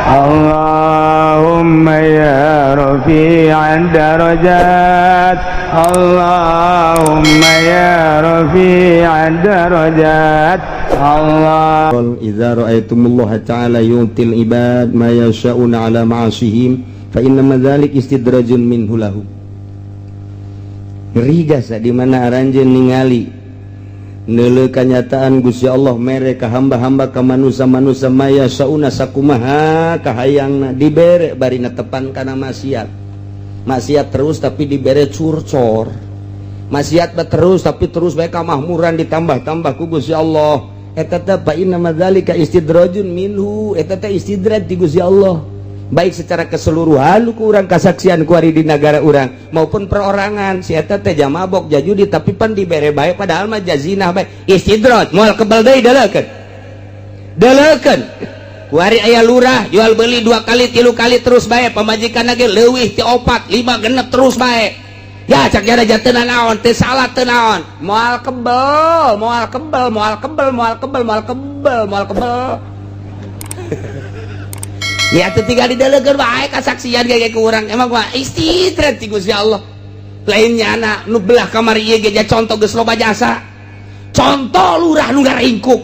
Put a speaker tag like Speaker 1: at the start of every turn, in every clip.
Speaker 1: Allahumma ya rafi'ad darajat, Allahumma ya rafi'ad darajat, Allah.
Speaker 2: Idza ra'aytumullaha ta'ala yu'til ibad ma yasha'una 'ala ma'asihim fa inna dzalik istidrajun minhu lahu. Rigasa di mana aranjeun ningali neuleuh kanyataan Gusti Allah mere ka hamba-hamba ka manusia-manusia maya sauna sakumaha kahayangna dibere bari netepan kana maksiat terus tapi dibere curcor, maksiat terus tapi terus bae kamahmuran ditambah-tambah ku Gusti Allah. Eta teh fa inna madzalika istidrajun minhu, eta teh istidraj di Gusti Allah, baik secara keseluruhan ku urang kasaksian ku ari di negara urang maupun perorangan. Si eta teh jam mabok jajudi tapi pan dibere bae padahal mah jazinah bae. Istidraj moal kebal deui deleukeun ku ari aya lurah jual beli 2 kali 3 kali terus bae, pamajikanna ge leuwih ti 4 5 genep terus bae. Ya cak jada jatena naon teu salah teu naon, moal kebel ya teu tinggal dideleukeun wae kasaksian ge ku urang. Emang mah istidraj ti Gusti Allah. Lainnya anak nu belah kamari ieu ge contoh geus loba jasa, contoh lurah nu ngaringkuk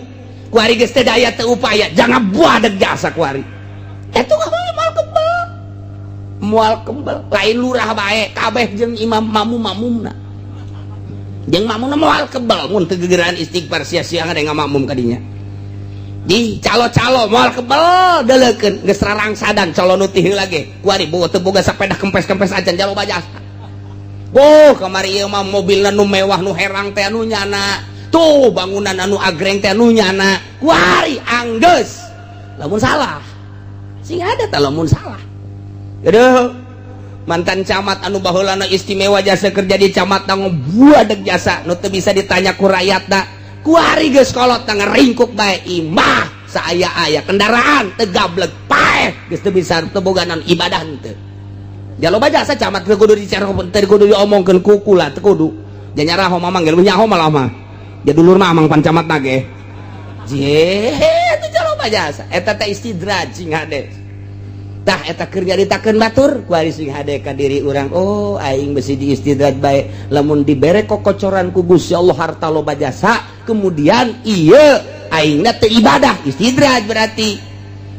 Speaker 2: ku ari geus teu daya teu upaya jangan buadeg jasa ku ari eta moal kebel lain lurah bae kabeh jeung imam mamumna jeung mamumna moal kebel mun teu gegeran istighfar sia-sia ngade ngamakmum ka dinya di calo-calo moal kebel deleukeun geus rarangsadan calo nu ti heula ge ku ari boga teu boga sapeda kempes-kempes acan jaloba jasa. Kamari ieu mah mobilna nu mewah nu herang teh anu nyana, tuh bangunan anu agreng teh anu nyana ku ari anggeus lamun salah sing ada tah lamun salah. Aduh, mantan camat anu baheulana istimewa jasa kerja di camat tanggung buadeg jasa nu teu bisa ditanya ku rakyatna ku ari geus kolot tang ringkuk bae imah saaya-aya kendaraan teu gablek paeh geus teu bisa teu boga naon ibadah teu. Jaloba jasa camat teu kudu dicerok teu kudu diomongkeun ku kula teu kudu. Nya nyaraho mamang ge nyaho malah mah. Ja dulur mah mang pan camat na ge. Jeh teu jaloba jasa eta teh istidraj sing hade. Tah eta keur nyaritakeun batur ku ari sing hade ka diri urang. Oh aing besi di istidraj bae lamun dibere kokocoran ku Gusti Allah harta loba jasa kemudian ieu aingna teu ibadah istidraj berarti.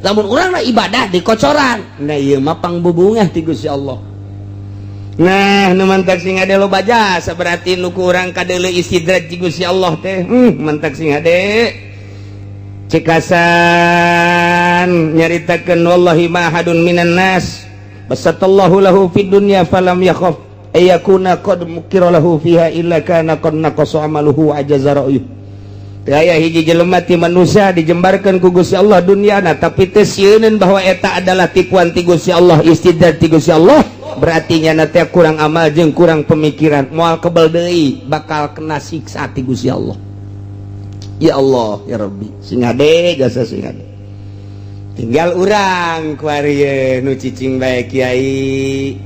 Speaker 2: Lamun urang ibadah di kocoran nah ieu mah pangbubungah ti Gusti Allah. Nah nu mantak sing hade loba jasa berarti nu ku urang kadeuleu istidraj ti Gusti Allah teh mantak sing hade. Cekasan nyaritakeun wallahi ma hadun minan nas basatallahu lahu fid dunya falam yakhaf ayakuna qad mukira lahu fiha illa kana qad naqasa amaluhu ajaza ra'yu. Teu aya hiji jelema ti manusia dijembarkeun ku Gusti Allah dunyana tapi teu sieun bahwa eta adalah tipuan ti Gusti Allah, istidraj ti Gusti Allah, berarti nya teh kurang amal jeung kurang pemikiran moal kebal deui bakal kena siksa ti Gusti Allah. Ya Allah ya Rabbi sing hade jasa sing hade tinggal urang ku ari nu cicing bae Kiai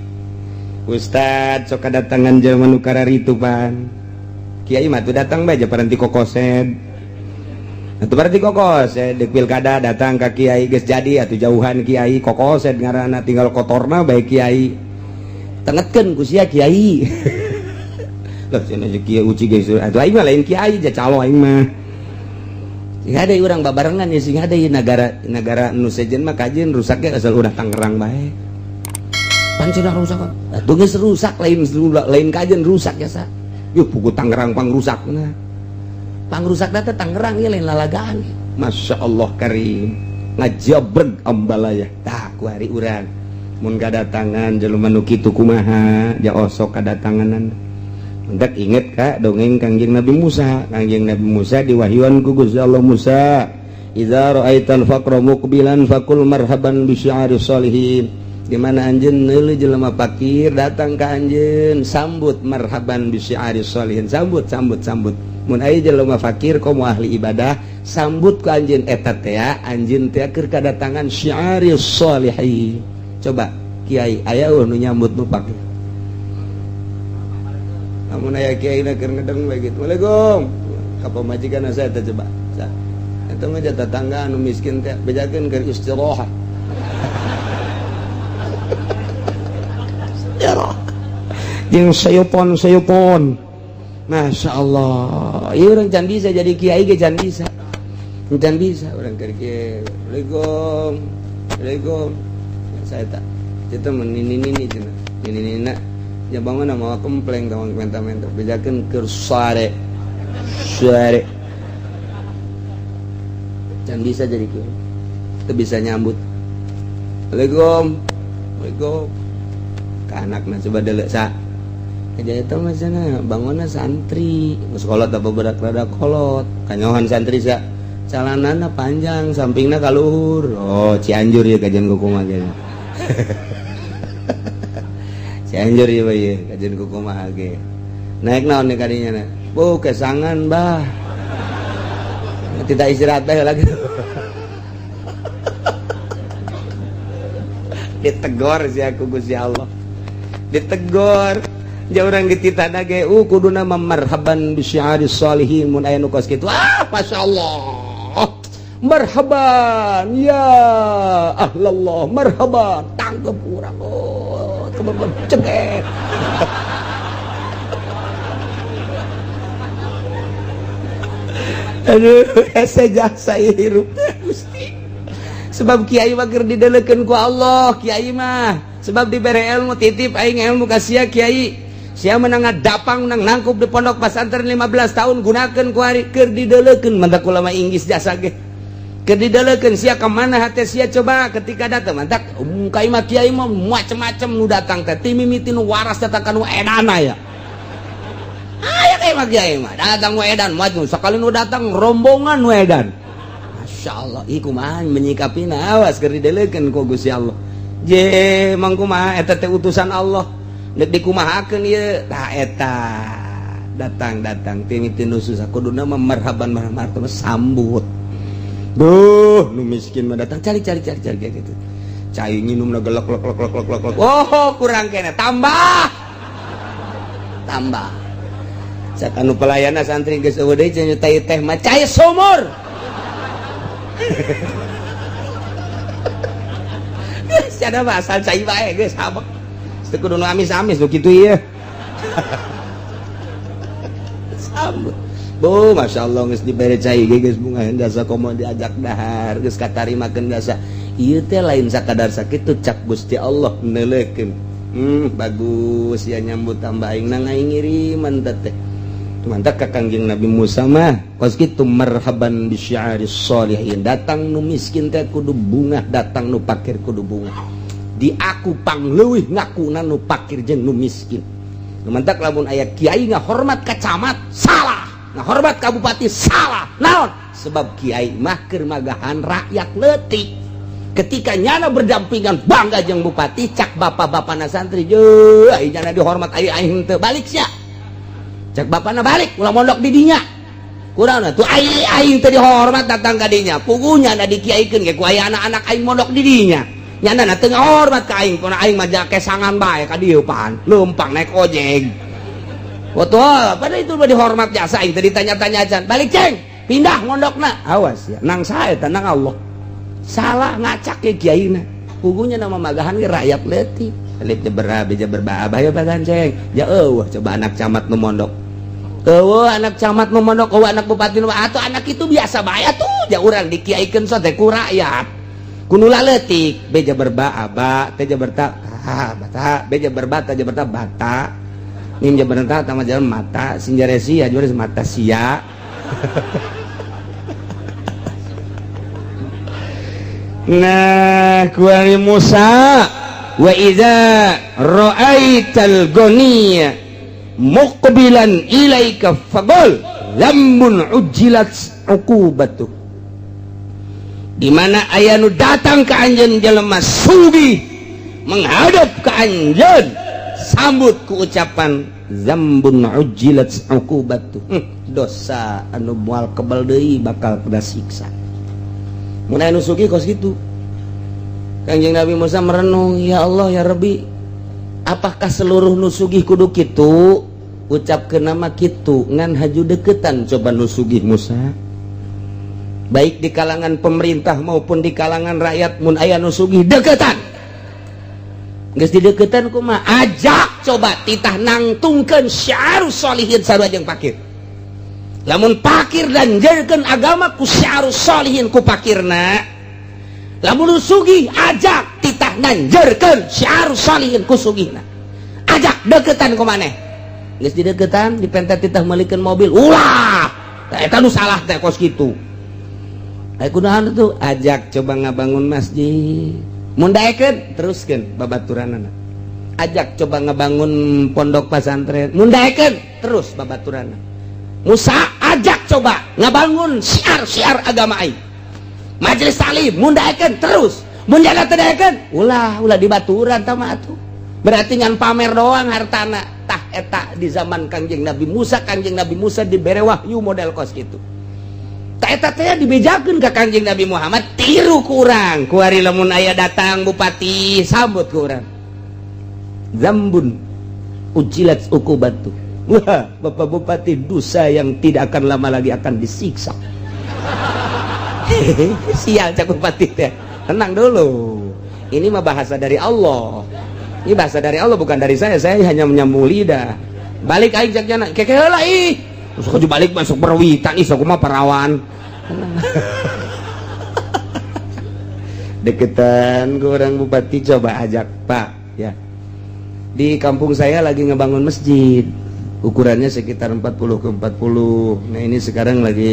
Speaker 2: Ustad sok kadatangan jelema nu kararitu pan Kiai mah tuh datang bae paranti kokosed atuh paranti kokosed deuk pilkada datang ka Kiai geus jadi atuh jauhan Kiai kokosed ngaranna tinggal kotorna bae Kiai tengetkeun ku sia Kiai lah cenah Kiai uci geus atuh aing mah lain Kiai ja calo aing mah. Sing ada urang babarengan ya sing ada negara nu sejen mah kajian rusaknya asal udah Tangerang bae. Pan cenah rusak. Atuh geus rusak lain kajian rusak ya sa. Yuh pugu Tangerang pangrusakna. Pangrusakna teh Tangerang ieu lain lalagaan. Masya Allah karim. Ngajabreg ambalaya. Tah ku hari urang. Mun kadatangan jelema nu kitu kumaha ja osok kadatanganan. Hendak inget kak dongeng Kangjeng Nabi Musa. Kangjeng Nabi Musa diwahyuan ku Gusti Allah Musa, idza ra'aital faqra muqbilan faqul marhaban bi syi'ari sholihin. Di mana anjeun neuleuh jelema fakir datang ka anjeun sambut marhaban bi syi'ari sholihin, sambut. Mun aya jelema fakir komo ahli ibadah sambut ku anjeun eta teh anjeun teh keur kadatangan syi'ari sholihin. Coba Kiai aya nu nyambut nu fakir. Namun aya kiai na keur ngedeng bae kitu. Waalaikum. Ka pamajikan saya teh coba. Eta mah tetangga anu miskin teh bejakeun keur istirahat. Ya Allah. Jeung sayupon. Masya Allah. Iya orang can bisa jadi kiai ge can bisa. Can bisa orang kerja. Assalamualaikum. Saya tak. Kita menini cenah. Ini nak. Ya bangun nama komplain tawang menta-menta. Bejakeun keur suare. Can bisa jadi kiai. Kita bisa nyambut. Waalaikumsalam. Ka anakna coba deuleu sa. Kaja eta mah cenah bangunna santri, geus kolot apa berak rada kolot. Kanyohan santri sa. Calanana panjang, sampingna ka luhur. Oh, Cianjur ya kajian kukumaha ge. Cianjur ya bae kajian kukumaha ge. Naik naon nih kadinya na? Bu kesangan, Bah. Tidak istirahat bae lagi. Ditegor sih aku Gusti Allah. Ditegor. Ja urang dititana ge kuduna marhaban bi syi'aris sholihin mun aya nu kos kitu. Masyaallah. Marhaban ya ahlallah, marhaban. Tangkep urang teman-teman ceget. Aduh, asa jasa hirup Gusti. Sebab kiai mah keur didelekeun ku Allah, kiai mah. Sebab dibere ilmu titip aing ilmu ka sia kiai. Sia menang dapang menang nangkup di pondok pesantren 15 tahun gunakeun ku ari keur didelekeun mantak ulama Inggris jasa ge. Keur didelekeun sia ka mana hate sia coba ketika datang mantak kai mah kiai mah macem-macem nu datang teh ti mimiti nu waras datang ka nu edana ya. Aya kai mah kiai mah datang nu edan maju sakali nu datang rombongan nu edan. Masyaallah ieu kumaha menyikapina awas keur didelekeun ku Gusti Allah. Je mangkumaha eta teh utusan Allah. Dek dikumahakeun ieu tah eta datang ti mimiti nu susah kuduna mah marhaban sambut. Duh nu miskin mah datang cari gitu. Cai nginumna gelek. Oh kurang kene tambah. Sakanu pelayana santri geus eueuh deui cenah teh mah cai sumur. Sada asal cai bae geus habek. Teu kudu nu amis-amis nu kitu ieu. Sambut. Bu, masyaallah geus dibere cai ge geus bunga jasa komo diajak dahar, geus katarimakeun jasa. Ieu teh lain sakadar sakitu cak Gusti Allah neuleukeun. Bagus ya nyambut tambah aing nang aing ngiriman teh. Mantap ka Kangjeng Nabi Musa mah kos kitu marhaban bi syi'aris sholihin. Datang nu miskin teh kudu bunga, datang nu pakir kudu bunga. Di aku pangleuwih ngakuna nu pakir jeung nu miskin. Mantap lamun aya kiai ngahormat ka camat salah, ngahormat ka bupati salah. Naon? Sebab kiai mah keur magahan rakyat leutik. Ketika nyana berdampingan bangga jeung bupati cak bapak-bapana santri je ai nyana dihormat ai aing teu balik sia. Cak bapana balik ulah mondok di dinya. Kunaon atuh ai aing teu dihormat datang ka dinya. Pugunya na dikiaikeun ge ku aya anak-anak aing mondok di dinya. Nyana teu ngahormat ka aing, puna aing mah kesangan bae ka dieu pan, leumpang naik ojek. Betul, pada itu mah dihormat jasa aing teh ditanya-tanya acan. Balik ceng, pindah mondokna. Awas ya, nang sae teh nang Allah. Salah ngacak ke kiaina. Pugunya nama magahan ge rakyat leutik. Lip beja berbah ya bagan ceng. Ya eueuh coba anak camat nu mondok. Eueuh anak camat nu mondok, eueuh anak bupati nu atuh anak itu biasa bae atuh. Ja urang dikiaikeun so teh ku rakyat. Kunula leutik beja berba aba teh jaberta bata beja berba teh jaberta bata nim jaberta tama jalan mata sinjaresi ajuris mata sia. Nah kuari Musa wa idza ra'aital ghaniya muqbilan ilaika faqul lamun ujilat uqubatuh. Di mana aya nu datang ke anjeun jelema sugih menghadap ke anjeun sambut ku ucapan zambun ujilat uqubatu. Dosa anu moal kebal deui bakal kena siksa. Mun aya nu sugih kos kitu. Kanjeng Nabi Musa merenung, ya Allah ya Rabbi, apakah seluruh nu sugih kudu kitu? Ucapkeun nama kitu ngan haju deketan coba nu sugih Musa. baik di kalangan pemerintah maupun di kalangan rakyat, mun aya nu sugih deketan. Geus dideketan kumaha? Ajak coba titah nangtungkeun syiarus sholihin sarua jeung pakir. Lamun pakir danjerkeun agama ku syiarus sholihin ku pakirna, lamun nu sugih ajak titah nanjerkeun syiarus sholihin ku sugihna. Ajak deketan ku maneh. Geus dideketan dipentet titah meulikeun mobil, ulah eta nu salah teh kos kitu. Aya kunaon tuh? Ajak coba ngabangun masjid. Mun daekeun teruskeun babaturanana. Ajak coba ngabangun pondok pesantren. Mun daekeun terus babaturanana. Musa ajak coba ngabangun syiar-syiar agama aing. Majelis taklim mun daekeun terus. Mun jaga teu daekeun ulah dibaturan tah mah atuh. Berarti ngan pamer doang hartana. Tah eta di zaman Kangjeng Nabi Musa dibere wahyu model kos kitu. Tak eta teh dibejakeun ka Kangjeng Nabi Muhammad, tiru ku urang. Ku ari lamun aya datang bupati sambut ku urang. Zambun ujilat ukubatu. Wah, Bapak Bupati, dosa yang tidak akan lama lagi akan disiksa. Sial cak bupati teh. Tenang dulu. Ini mah bahasa dari Allah. Ini bahasa dari Allah bukan dari saya. Saya hanya menyambung lidah. Balik aing cak jana. Keke heula ih. Terus kau balik masuk perwitan ih aku mah perawan. Deketan ke orang bupati coba ajak Pak ya. Di kampung saya lagi ngebangun masjid. Ukurannya sekitar 40 ke 40. Nah ini sekarang lagi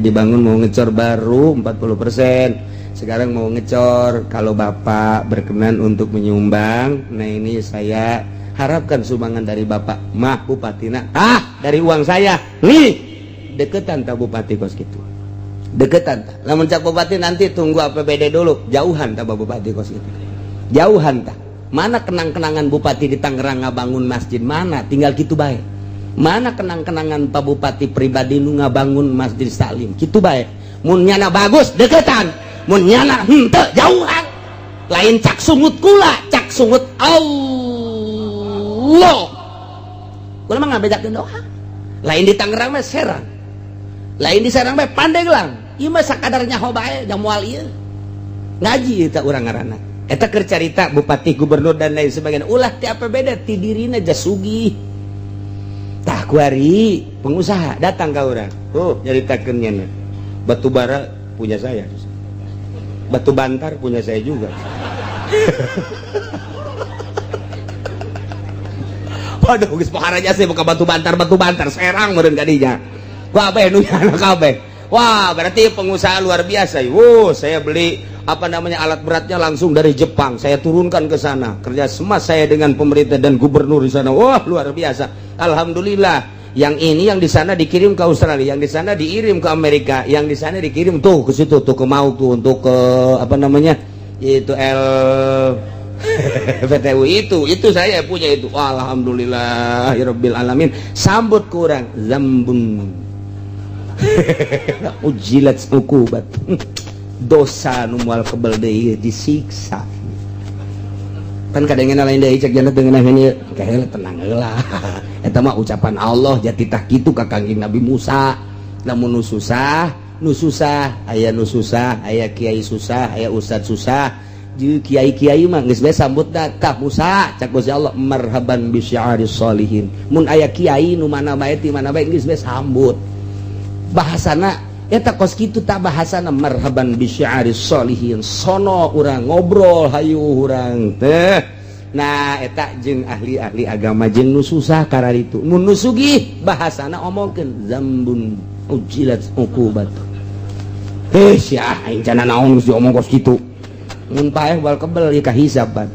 Speaker 2: dibangun mau ngecor baru 40%. Sekarang mau ngecor. Kalau Bapak berkenan untuk menyumbang, nah ini saya harapkan sumbangan dari Bapak. Mah Bupatina, dari uang saya nih. Deketan tak Bupati kos gitu. Deketan tak. Lamun cak Bupati nanti tunggu APBD dulu. Jauhan tak Bupati kos gitu. Jauhan tak. Mana kenang-kenangan Bupati di Tangerang ngabangun masjid, mana? Tinggal gitu baik. Mana kenang-kenangan Pak Bupati pribadi nu ngabangun masjid taklim, gitu baik. Mun nyana bagus deketan, mun nyana henteu jauhan. Lain cak sungut kula, cak sungut Allah. Kula mah ngabedakeun doa. Lain di Tangerang mah Serang. Lain di Serang mah Pandeglang. Ieu mah sakadarnya bae jang moal ieu. Ngaji eta urang ngaranna. Eta keur carita bupati, gubernur dan lain sebagainya. Ulah ti APBD ti dirina jasugih. Tah kuari pengusaha datang ka urang. Oh, nyaritakeun nya. Batu bara punya saya. Batu bantar punya saya juga. Waduh, geus paharanya sih buka batu bantar Serang meureun kadinya. Wah, bae nu nya kabeh. Wah, berarti pengusaha luar biasa. Saya beli alat beratnya langsung dari Jepang. Saya turunkan ke sana. Kerja semas saya dengan pemerintah dan gubernur di sana. Wah, luar biasa. Alhamdulillah. Yang ini yang di sana dikirim ke Australia, yang di sana dikirim ke Amerika, yang di sana dikirim tuh ke situ tuh ke Mau tuh untuk ke itu VTU itu saya punya itu. Alhamdulillahirabbil alamin. Sambut kurang zambun. Ujilat ukubat. Dosa nu moal kebal deui disiksa. Kan kadangnya lain deui cek jana teu ngeunaheun ieu. Kaheula tenang heula. Eta mah ucapan Allah jatitah kitu ka Kangjeng Nabi Musa. Lamun nu susah, aya nu susah, aya kiai susah, aya ustad susah. Jeung kiai-kiai mah geus bae sambut da ka Musa, cak Gusti Allah marhaban bi syi'aris sholihin. Mun aya kiai nu mana bae ti mana bae geus bae sambut. Bahasana eta kos kitu tak bahasana marhaban bi syi'aris sholihin. Sono urang ngobrol hayu urang teh. Nah eta jeung ahli-ahli agama jeung nu susah kararitu. Mun nu sugih bahasana omongkeun zambun ujilat uqubat. Sia aing cenah naon geus diomong kos kitu. Mun paeh bal kebel ieu kahisaban.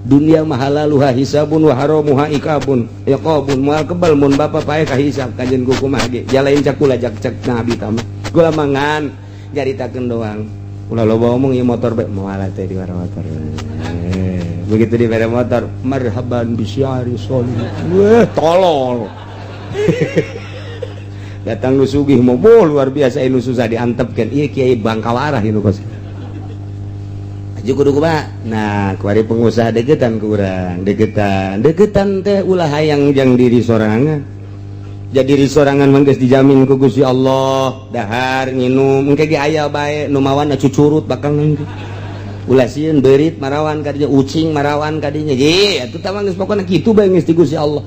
Speaker 2: Dunia mahalaluha hisabun wa haramuha ikabun. Yaqabun moal kebal mun bapa paeh kahisab kanjeun ku kumaha ge. Jalain cak kula cak Nabi tama. Kula mangan nyaritakeun doang. Ulah loba omong ieu motor bae moal teh di warna motor. Begitu di bere motor marhaban bisyari sholi. Wah, tolol. Datang nu sugih mah luar biasa nu susah diantepkeun. Ieu kiai Bangkawarah ieu kos. Aja kudu kumaha. Nah, kuari pengusaha deketan ku urang, deketan teh ulah hayang jang diri sorangan. jadi diri sorangan mah geus dijamin ku Gusti Allah dahar nginum engke ge aya bae nu mawan cucurut bakal nangge ulah sieun beurit marawan ka dinya ucing marawan ka dinya ye atuh tah mah geus pokona kitu bae geus di Gusti Allah.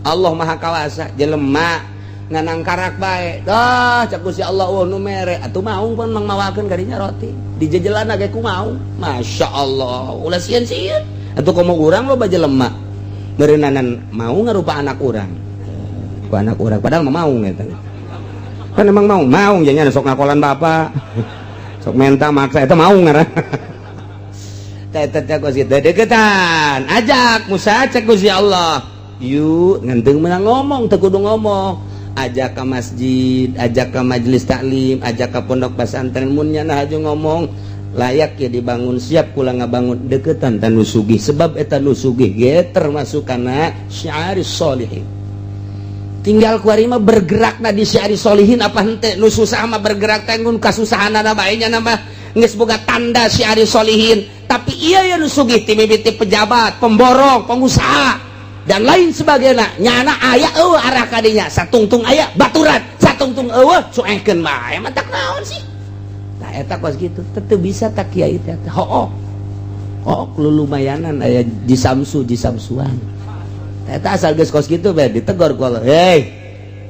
Speaker 2: Allah Maha Kawasa jelema nganang karak bae dah cak Gusti Allah nu mere atuh maung pun mang mawakeun ka dinya roti dijejelan ge ku maung Masya Allah ulah sieun-sieun atuh komo urang loba jelema beureunanan mau ngarupa anak urang ku anak urang padahal mah maung eta kan emang maung janya sok ngakolan bapak sok menta maksa eta maung ngaran eta Gusti dedeketan ajak Musa cek Gusti Allah yuk ngenteng menang ngomong teu kudu ngomong ajak ke masjid ajak ke majelis taklim ajak ke pondok pesantren mun nya haju ngomong layak ya dibangun siap kula ngabangun deketan tanu sugih sebab eta nu sugih ge termasuk kana syiaris sholihin. Tinggal kuari mah bergerak na di syiari solihin apa hente nu susah mah bergerak tanggung kasusahanana bae nya mah geus boga tanda syiari solihin tapi iya ya nu sugih ti mimiti pejabat pemborong pengusaha dan lain sebagainya nyana aya eueuh arah ka dinya satungtung aya baturan satungtung eueuh cuengkeun bae mah tak naon sih tah eta kos kitu teu bisa tak kiai teh hooh lumayanan aya di samsuan eta asal geus kos kitu bae ditegor ku Allah hei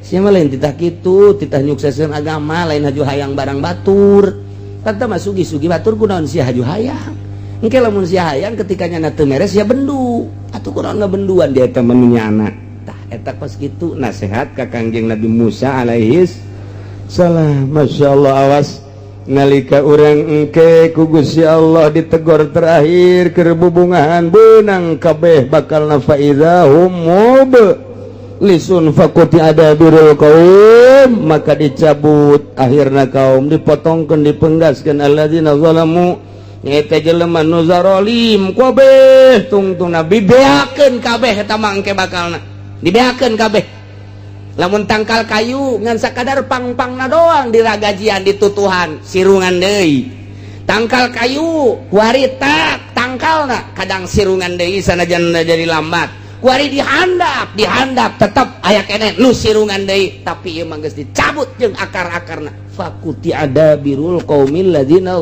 Speaker 2: sia mah lain titah kitu titah nyukseskeun agama lain haju hayang barang batur tata mah sugi-sugi batur kunaon sia haju hayang engke lamun sia hayang ketika nyana teu meres sia bendu atuh kunaon ngabenduan dia eta menunyana tah eta kos kitu nasihat ka Kangjeng Nabi Musa alaihis salam masyaallah awas nalika urang engke ku Gusti Allah ditegor terakhir keur bubungahan beunang kabeh bakalna faidahum mub lisun faquti adabirul qaum maka dicabut akhirna kaum dipotongkeun dipenggaskeun alladzina zalamu eta jelema nu zalim kabeh tungtungna dibeakeun kabeh eta mah engke bakalna dibeakeun kabeh lamun tangkal kayu ngan sakadar pang-pangna doang diragajian ditutuhan sirungan deui tangkal kayu kuari tak tangkalna kadang sirungan deui sanajan jadi lambat kuari dihandap tetep aya keneh nu sirungan deui tapi ieu mah geus dicabut jeung akar-akarna faquti adabirul qaumil ladzina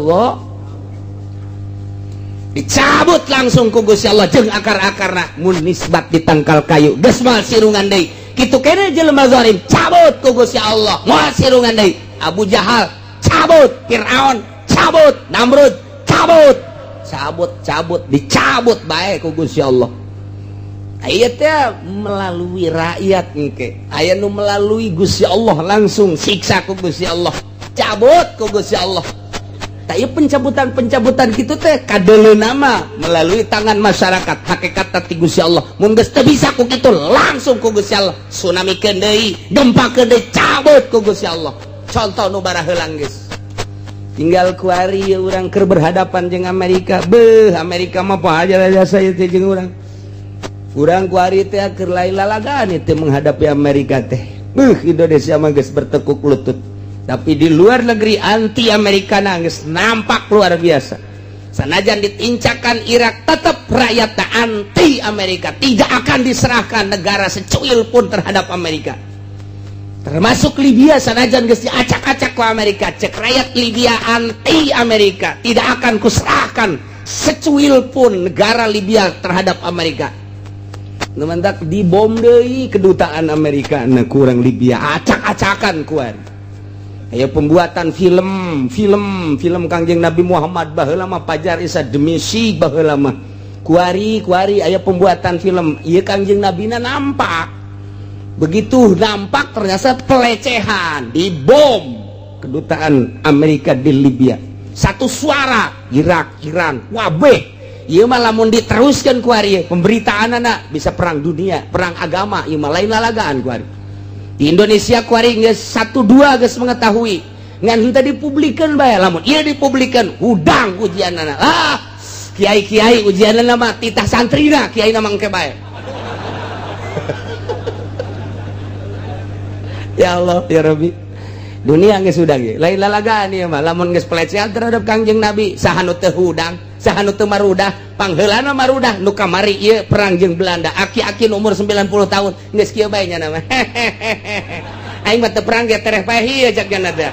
Speaker 2: dicabut langsung ku Gusti Allah jeung akar-akarna mun nisbat di tangkal kayu geus moal sirungan deui kitu kene jelema zalim cabut ku Gusti Allah moal sirungan deui Abu Jahal cabut Firaun cabut Namrud cabut dicabut bae ku Gusti Allah aya teh melalui rakyat engke aya nu melalui Gusti Allah langsung siksa ku Gusti Allah cabut ku Gusti Allah tah ieu pencabutan kitu teh kadeleuna mah melalui tangan masyarakat hakikat ti Gusti Allah mun geus teu bisa ku kitu langsung ku Gusti Allah tsunamikeun deui gempakeun deui cabut ku Gusti Allah contoh nu bara heulang geus tinggal kuari urang keur berhadapan jeung Amerika Amerika mah poha aja jasa ieu teh jeung urang kuari teh keur lain lalagaan teh menghadapi Amerika teh Indonesia mah geus bertekuk lutut tapi di luar negeri anti Amerika nangis nampak luar biasa sanajan ditincakan Irak tetap rakyatnya anti Amerika tidak akan diserahkan negara secuil pun terhadap Amerika termasuk Libya sanajan geus diacak-acak ku Amerika cek rakyat Libya anti Amerika tidak akan kuserahkan secuil pun negara Libya terhadap Amerika nemendak dibom deui kedutaan Amerika na kurang Libya acak-acakan kuari aya pembuatan film Kangjeng Nabi Muhammad baheula mah Fajar Isa Demisi baheula mah kuari aya pembuatan film ieu Kangjeng Nabina nampak begitu nampak ternyata pelecehan dibom kedutaan Amerika di Libya satu suara Irak Iran wabeh ieu mah lamun diteruskeun kuari pemberitaanana bisa perang dunia perang agama ieu mah lain lalagaan kuari di Indonesia kuari geus 1-2 geus mengetahui ngan henteu dipublikeun bae lamun ieu dipublikeun hudang ujianana kiai-kiai ujianana mah titah santrina kiaina mangke bae ya Allah ya Rabbi dunia geus hudang ye lain lalagaan ieu mah lamun geus pelecehan terhadap Kangjeng Nabi saha nu teu hudang saha nu teu marudah pangheulana marudah nu kamari ieu perang jeung Belanda aki-aki umur 90 tahun geus kieu bae nya nama aing mah teu perang ge tereh bae ieu jak nya da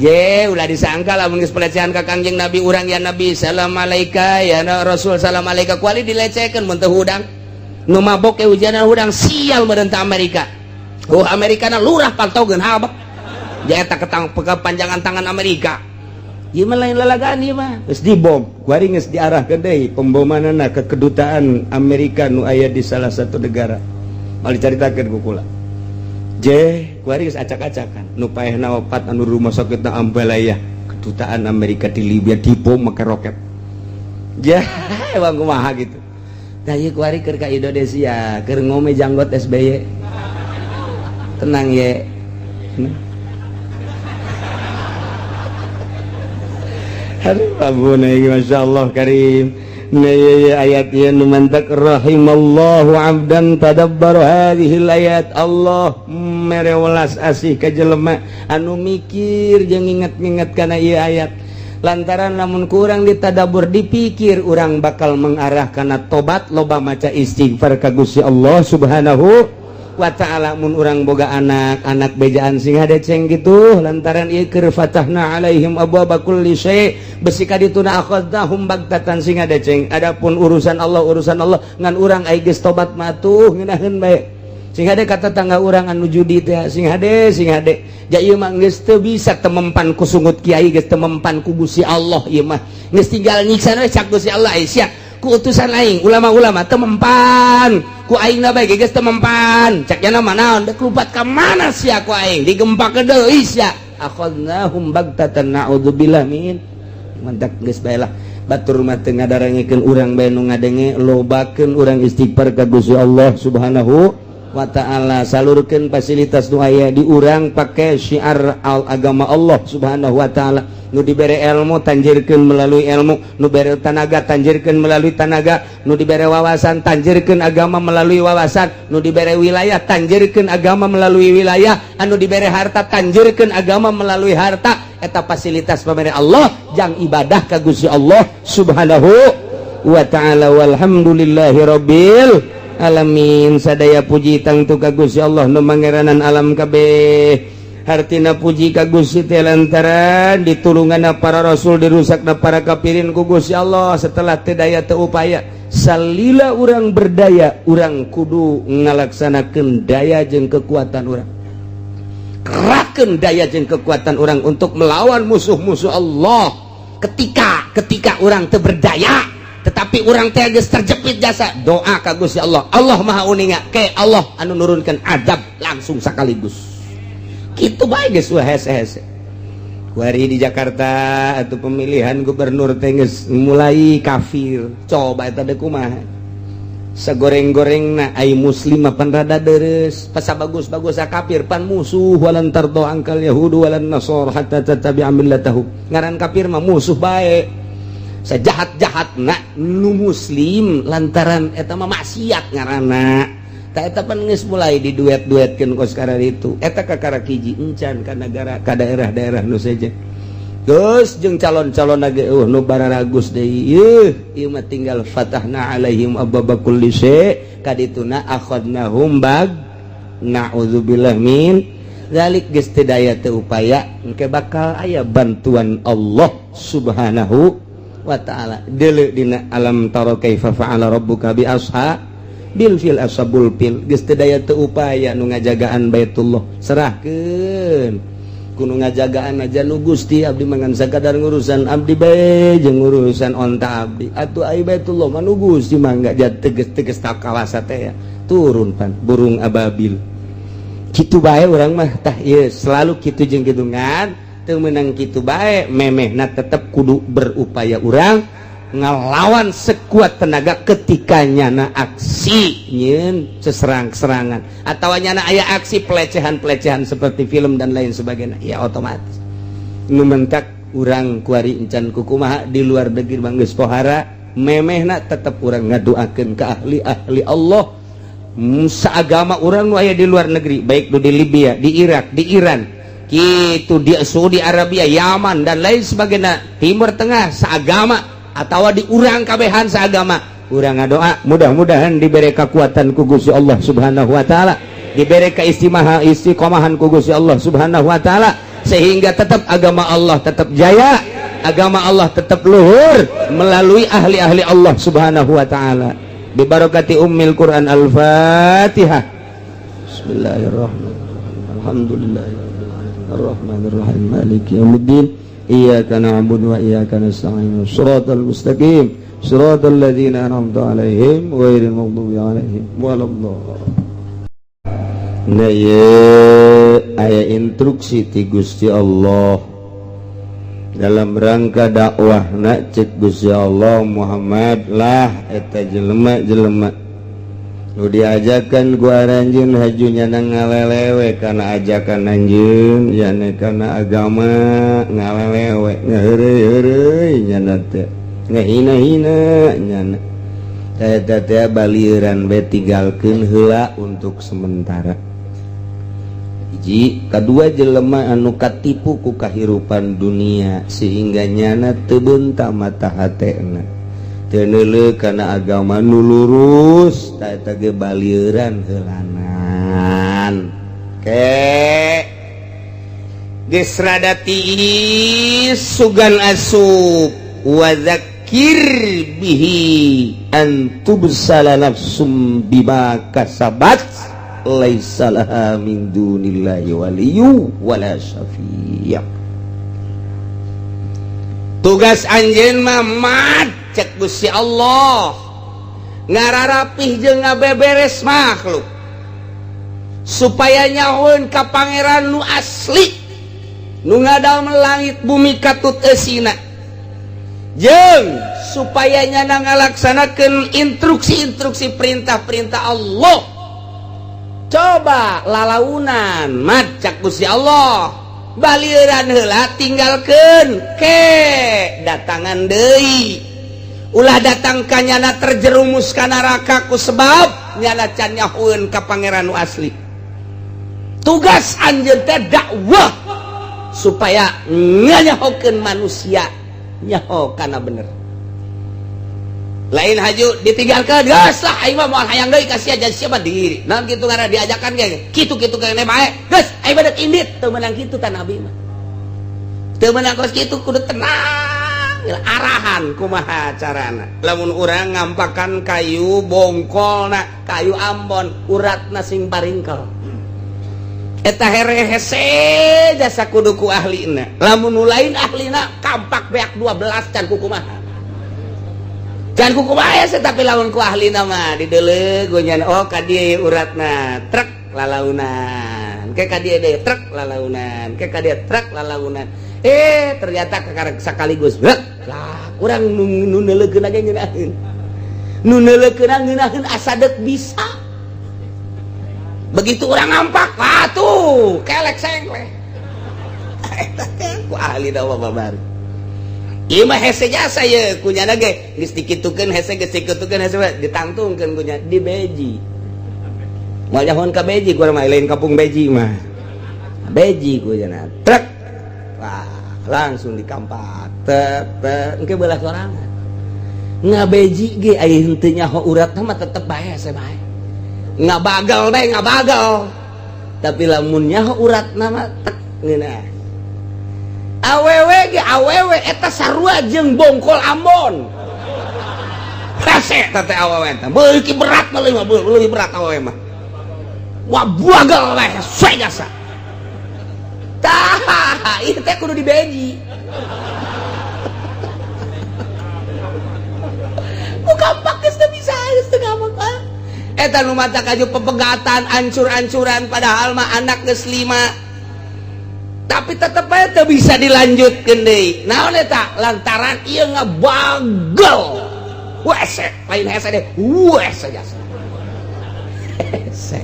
Speaker 2: ye ulah disangka lamun geus pelecehan ka Kangjeng Nabi urang ya Nabi salam alaika ya Rasul salam alaika kuali dilecekeun mun teu hudang nu mabok ke hujanan hudang sial meureun ta Amerika. Amerikana lurah paltogeun habak jaeta kepanjangan tangan Amerika ieu mah lain lalagaan ieu mah geus dibom kuari geus diarahkeun deui pembomanana ke kedutaan Amerika nu aya di salah satu negara mal dicaritakeun ku kula kuari geus acak-acakan nu paehna opat anu rumah sakitna Ambalaya kedutaan Amerika di Libya dibom make roket emang kumaha gitu tah ieu kuari keur ka Indonesia keur ngome janggot SBY tenang ye aduh ampun Masya Allah karim ayat ya numantak rahimallahu abdan tadabbar hadhil ayat Allah merewelas asih ka jelema anu mikir jeung inget-inget kana ieu ayat lantaran lamun kurang ditadabur dipikir urang bakal mengarah kana tobat loba maca istighfar ka Gusti Allah subhanahu wa ta'ala mun urang boga anak bejaan sing hadeceng gitu lantaran ieu keur fatahna alaihim abwaaba kulli syai besi ka dituna akhadnahum bagtatan sing hadeceng adapun urusan Allah ngan urang aya geus tobat matuh ngeunaheun bae sing hade kata tangga urang anu judi teh sing hade ja ieu mah geus teu bisa temempan ku sungut kiai geus temempan ku Gusti Allah ieu mah geus tinggal nyiksa we cak Gusti Allah sia ku utusan aing ulama-ulama temempan ku aing na bae geus temempan cak nya mah naon dek lupat ka mana sia ku aing digempakeun deui sia akhadnahum bagtatan naudzubillah min mantak geus bae lah batur mah teu ngadarengekeun urang bae nu ngadenge lobakeun urang istighfar ka Gusti Allah subhanahu wa ta'ala salurkeun fasilitas nu aya di urang pake syiar agama Allah subhanahu wa ta'ala nu dibere ilmu tanjirkeun melalui ilmu nu dibere tanaga tanjirkeun melalui tanaga nu dibere wawasan tanjirkeun agama melalui wawasan nu dibere wilayah tanjirkeun agama melalui wilayah anu dibere harta tanjirkeun agama melalui harta eta fasilitas pamere Allah jang ibadah ka Gusti Allah subhanahu wa ta'ala walhamdulillahi rabbil alamin sadaya puji tangtu ka Gusti Allah nu mangeranan alam kabeh hartina puji ka Gusti teh lantaran ditulunganna para rasul dirusakna para kafirin ku Gusti Allah setelah teu daya teu upaya salila urang berdaya urang kudu ngalaksanakeun daya jeung kekuatan urang kerahkeun daya jeung kekuatan urang untuk melawan musuh-musuh Allah ketika urang teu berdaya tetapi urang teh geus terjepit jasa doa ka Gusti Allah Allah maha uninga ke Allah anu nurunkeun adab langsung sakaligus kitu bae geus hese-hese kuari di Jakarta atuh pemilihan gubernur teh geus mulai kafir coba eta teh kumaha sagoreng-gorengna ai muslim pan rada deres pas bagus-bagus kafir pan musuh walan tardo angkal yahudu walan nasor hatta tattabi'a millatahum ngaran kafir mah musuh bae sajahat-jahat nak nu muslim lantaran eta mah maksiat ngaranna ta eta pan geus mulai diduet-duetkeun ku sekarang itu eta kakara hiji encan ka negara ka daerah-daerah nu saja geus jeung calon-calon lagi nu bararagus deui ieu mah tinggal fatahna alaihim abwaaba kulli syai kadituna akhadnahum bag naudzubillah min zalik geus teu daya teu upaya engke bakal aya bantuan Allah subhanahu wa ta'ala deuleu dina alam tara kaifa fa'ala rabbuka bi ashabil fil ashabul fil geus teu daya teu upaya nu ngajagaan Baitullah serahkeun kudu ngajagaan aja nu Gusti abdi mangan sakadar ngurusan abdi bae jeung ngurusan onta abdi atuh ai Baitullah mah nu Gusti mangga teges-teges tak kawasa teh ya turun pan burung ababil kitu bae urang mah tah ieu selalu kitu jeung kitu ngan teu meunang kitu bae memehna tetep kudu berupaya urang ngalawan sekuat tenaga ketika nyana aksi nyeun seserang-serangan atawa nyana aya aksi pelecehan-pelecehan seperti film dan lain sebagainya ya otomatis nu mentak urang kuari encan kukumaha di luar negeri mah geus pohara memehna tetep urang ngadoakeun ka ahli-ahli Allah Seagama orang nu aya di luar negeri, baik di Libya, di Irak, di Iran, gitu, di Saudi Arabia, Yaman dan lain sebagainya, Timur Tengah seagama atau di urang kabehan seagama, urang ngadoa mudah-mudahan diberi kekuatan ku Gusti Allah Subhanahu wa taala, diberi istiqomahan ku Gusti Allah Subhanahu wa taala, sehingga tetap agama Allah tetap jaya, agama Allah tetap luhur melalui ahli-ahli Allah Subhanahu wa taala. Bi barakati ummil Quran al-Fatihah. Bismillahirrahmanirrahim. Alhamdulillahirrahmanirrahim. Maliki yaumiddin. Iyyaka na'budu wa iyyaka nasta'in. Shiratal mustaqim. Shiratal ladzina an'amta 'alaihim ghairil maghdubi 'alaihim waladdallin. Nah ye aya instruksi ti Gusti Allah dalam rangka dakwah nak cek Gusti Allah Muhammad lah eta jelema-jelema nu diajakan ku aranjeun hajunya ngalelewe kana ajakan anjeun yane kana agama ngalelewe ngaheureuy nyana teh ngahina-hina nyana eta teh balieuran bae tinggalkeun heula untuk sementara. Kedua jelema anu katipu ku kahirupan dunia sehingga nyana teu beunta mata hatena teu neuleuh kana agama nu lurus ta eta ge balieuran heulanan geus rada tiis sugan asup wa dzakir bihi an tubsala nafsum bima kasabat laisa laha min dunillahi waliyyu wala syafi'. Tugas anjeun mah mat cek Gusti Allah ngararapih jeung ngabeberes makhluk supaya nyahoeun ka pangeran nu asli nu ngadalem langit bumi katut eusina jeung supaya nyana ngalaksanakeun instruksi-instruksi perintah-perintah Allah. Coba lalaunan macak Gusti Allah balieuran heula tinggalkeun ke datangan deui ulah datang ka nyana terjerumus ka neraka ku sebab nyana can nyahoeun ka pangeran nu asli. Tugas anjeun teh dakwah supaya nganyahokeun manusia nyaho kana bener. Lain haju ditinggalkan geus lah aing mah moal hayang deui ka sia jadi siapa diri naon kitu ngaranna diajakan ge kitu-kitu kene bae geus aing badak indit teu meunang kitu ta nabi mah teu meunang kos kitu kudu tenang arahan kumaha carana lamun urang ngampakan kayu bongkolna kayu Ambon uratna sing paringkel eta here hese jasa kudu ku ahlina lamun nu lain ahlina kampak beak 12 can kumaha can kuku bae tapi lamun ku ahli nama dideuleuh gonyan oh ka dieu uratna trek lalaunan ke ka dieu deui trek lalaunan ke ka dieu trek lalaunan ternyata sakaligus lah urang nu neuleukeun aja ngeunaheun nu neuleukeun ngeunaheun asa deuk bisa begitu urang ngampak tuh kelek sengkleh eta teh ku ahli dakwah babar. Ieu mah hese jasa ye kunyana ge geus dikitukeun hese geus dikitukeun hese ditangtungkeun kunya di beji. Moal nyahoon ka beji ku mah lain kampung beji mah. Beji kunyana trek. Wah, langsung dikampak. Engke belah sorangan. Ngabeji ge aya henteu nyaho uratna mah tetep bae hese bae. Ngabagal bae ngabagal. Tapi lamun nyaho uratna mah tek ngeunah. Awewe ge awewe eta sarua jeung bongkol Ambon. Hese teh awewe teh. Beuki berat mah leuwih berat awewe mah. Wah buagal we sesuai jasa. Tah, ieu teh kudu dibeji. Mukampak geus teu bisa geus teu gampang. Eta nu mata kaju pepegatan ancur-ancuran padahal mah anak geus 5. Tapi tetep aja teu bisa dilanjutkeun deui. Naon eta? Lantaran ieu ngabagel. Wese, lain hese deh. Wese jasa. Hese.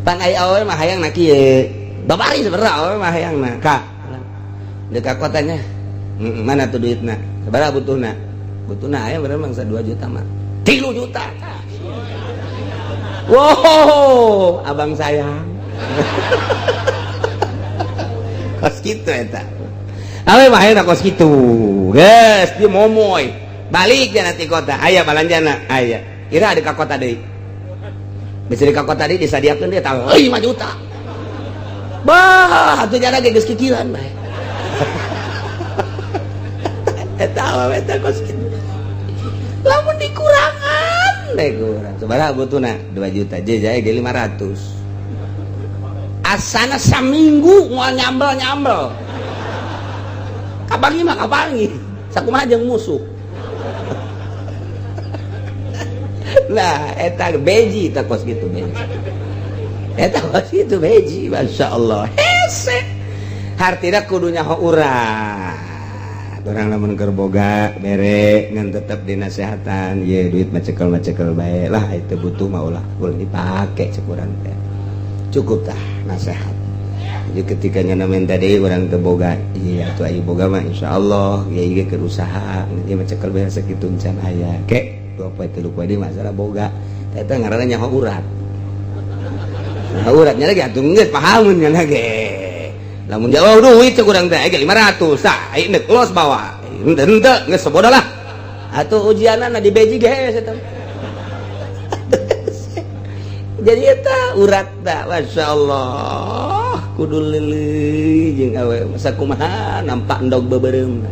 Speaker 2: Pan aya awewe mah hayangna kieu. Babari sebenarnya awewe mah hayangna. Ka. Deuk ka kotanya. Mana tuh duitna? Sabaraha butuhna? Butuhna aya bener mangsa 2 juta mah. 3 juta. Wow, abang sayang. Kos kitu eta. Awe mah ayeuna kos kitu. Geus di momoy. Balik dia nanti kota. Aya balanjana, aya. Kira ada ka kota deui. Bisa di ka kota deui disadiakeun dia tah 5 juta. Bah, atuh jana ge geus kikiran bae. Eta eta kos kitu. Lamun dikurangan deh kurang. Sabaraha butuna 2 juta. Jejaya ge 500. Asana saminggu moal nyambel kabangi mah kabangi sakumaha jeung musuh. Nah eta beji eta kos kitu beji eta kos kitu beji masyaallah hese hartina kudu nyaho urang lamun keur boga mere ngan tetep dinasehatan ye duit mah cekel bae lah itu butuh mah ulah boleh dipake cek urang teh cukup tah nasihat. Jadi ketika nyana minta deui urang teu boga, iya atuh aya boga mah insyaallah ieu ge keur usaha ieu mah cekel bae sakitu can aya. Ke 2 poe 3 poe deui masalah boga. Eta ngaranna nyaho urat. Nah uratnya lagi atuh geus pahamun nyana ge. Lamun jauh duit cek urang teh ge 500 tah aya neuk los bawa. Henteu geus sabodo lah. Atuh ujianna di beji ge eta. Jadi eta urat da masyaallah kudu leuleuy jeung awe sakumaha nampak endog beubereum.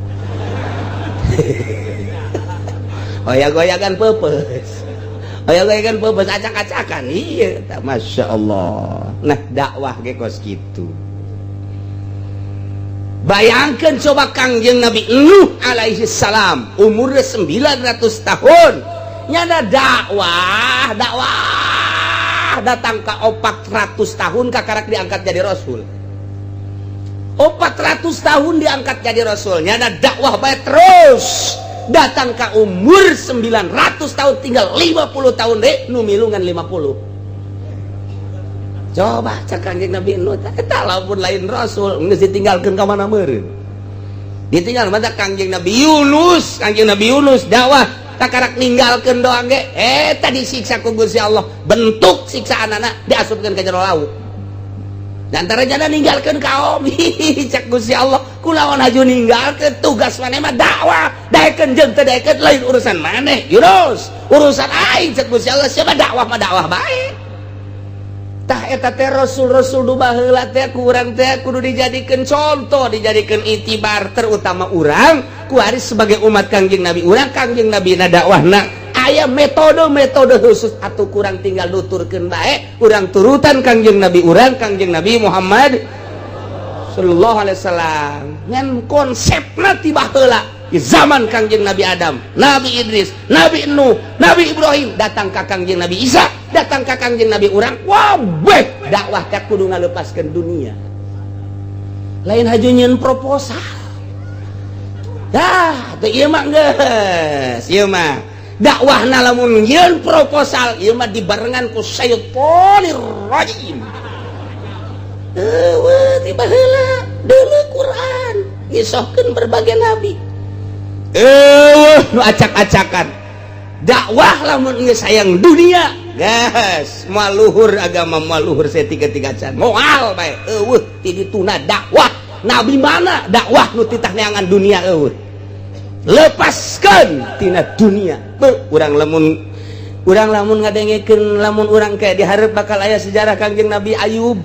Speaker 2: Goyag-goyagan peupeus. Goyag-goyagan peupeus acak-acakan ieu eta masyaallah. Nah dakwah ge kos kitu. Bayangkeun coba Kangjeng Nabi Nuh alaihi salam umurna 900 tahun nyana dakwah datang ke 400 tahun kakarak diangkat jadi rasul. 400 tahun diangkat jadi rasul nyana dakwah bae terus datang ke umur 900 tahun tinggal 50 tahun deh nu milungan 50. Coba cak Kangjeng Nabi Nuh eta lamun lain rasul geus ditinggalkeun ka mana meureun. Ditinggal mah Kangjeng Nabi Yunus dakwah kakarak ninggalkeun doang ge eta disiksa ku Gusti Allah bentuk siksaan anak diasupkeun ka jero laut dan antaranya ninggalkeun kaum cak Gusti Allah kunaon haju ninggalkeun tugas maneh mah dakwah daekeun jeung teu daekeun lain urusan maneh Yunus urusan aing cak Gusti Allah siapa dakwah mah dakwah bae tah eta teh rasul-rasul nu baheula teh ku urang teh kudu dijadikeun contoh dijadikeun itibar terutama urang ku ari sebagai umat Kangjeng Nabi urang Kangjeng Nabi na dakwahna aya metode khusus atuh kurang tinggal nuturkeun bae urang turutan Kangjeng Nabi urang Kangjeng Nabi Muhammad sallallahu alaihi wasallam ngan konsepna ti baheula di zaman Kangjeng Nabi Adam, Nabi Idris, Nabi Nuh, Nabi Ibrahim datang ka Kangjeng Nabi Isa, datang ka Kangjeng Nabi urang wabeh dakwah teh kudu ngalepaskeun dunia. Lain haju nyieun proposal. Dah, teu ieu mah geus, ieu mah dakwahna lamun nyieun proposal ieu mah dibarengan ku syaitonir rajim. Ti baheula deuleu Quran ngisahkeun berbagai nabi. Nu acak-acakan dakwah lamun geus sayang dunia gas maluhur agama maluhur setiga-tiga can moal bae eueuh ti dituna dakwah nabi mana dakwah nu titah neangan dunia eueuh lepaskeun tina dunia urang lamun ngadengekeun lamun urang kayak dihareup bakal aya sejarah Kangjeng Nabi Ayub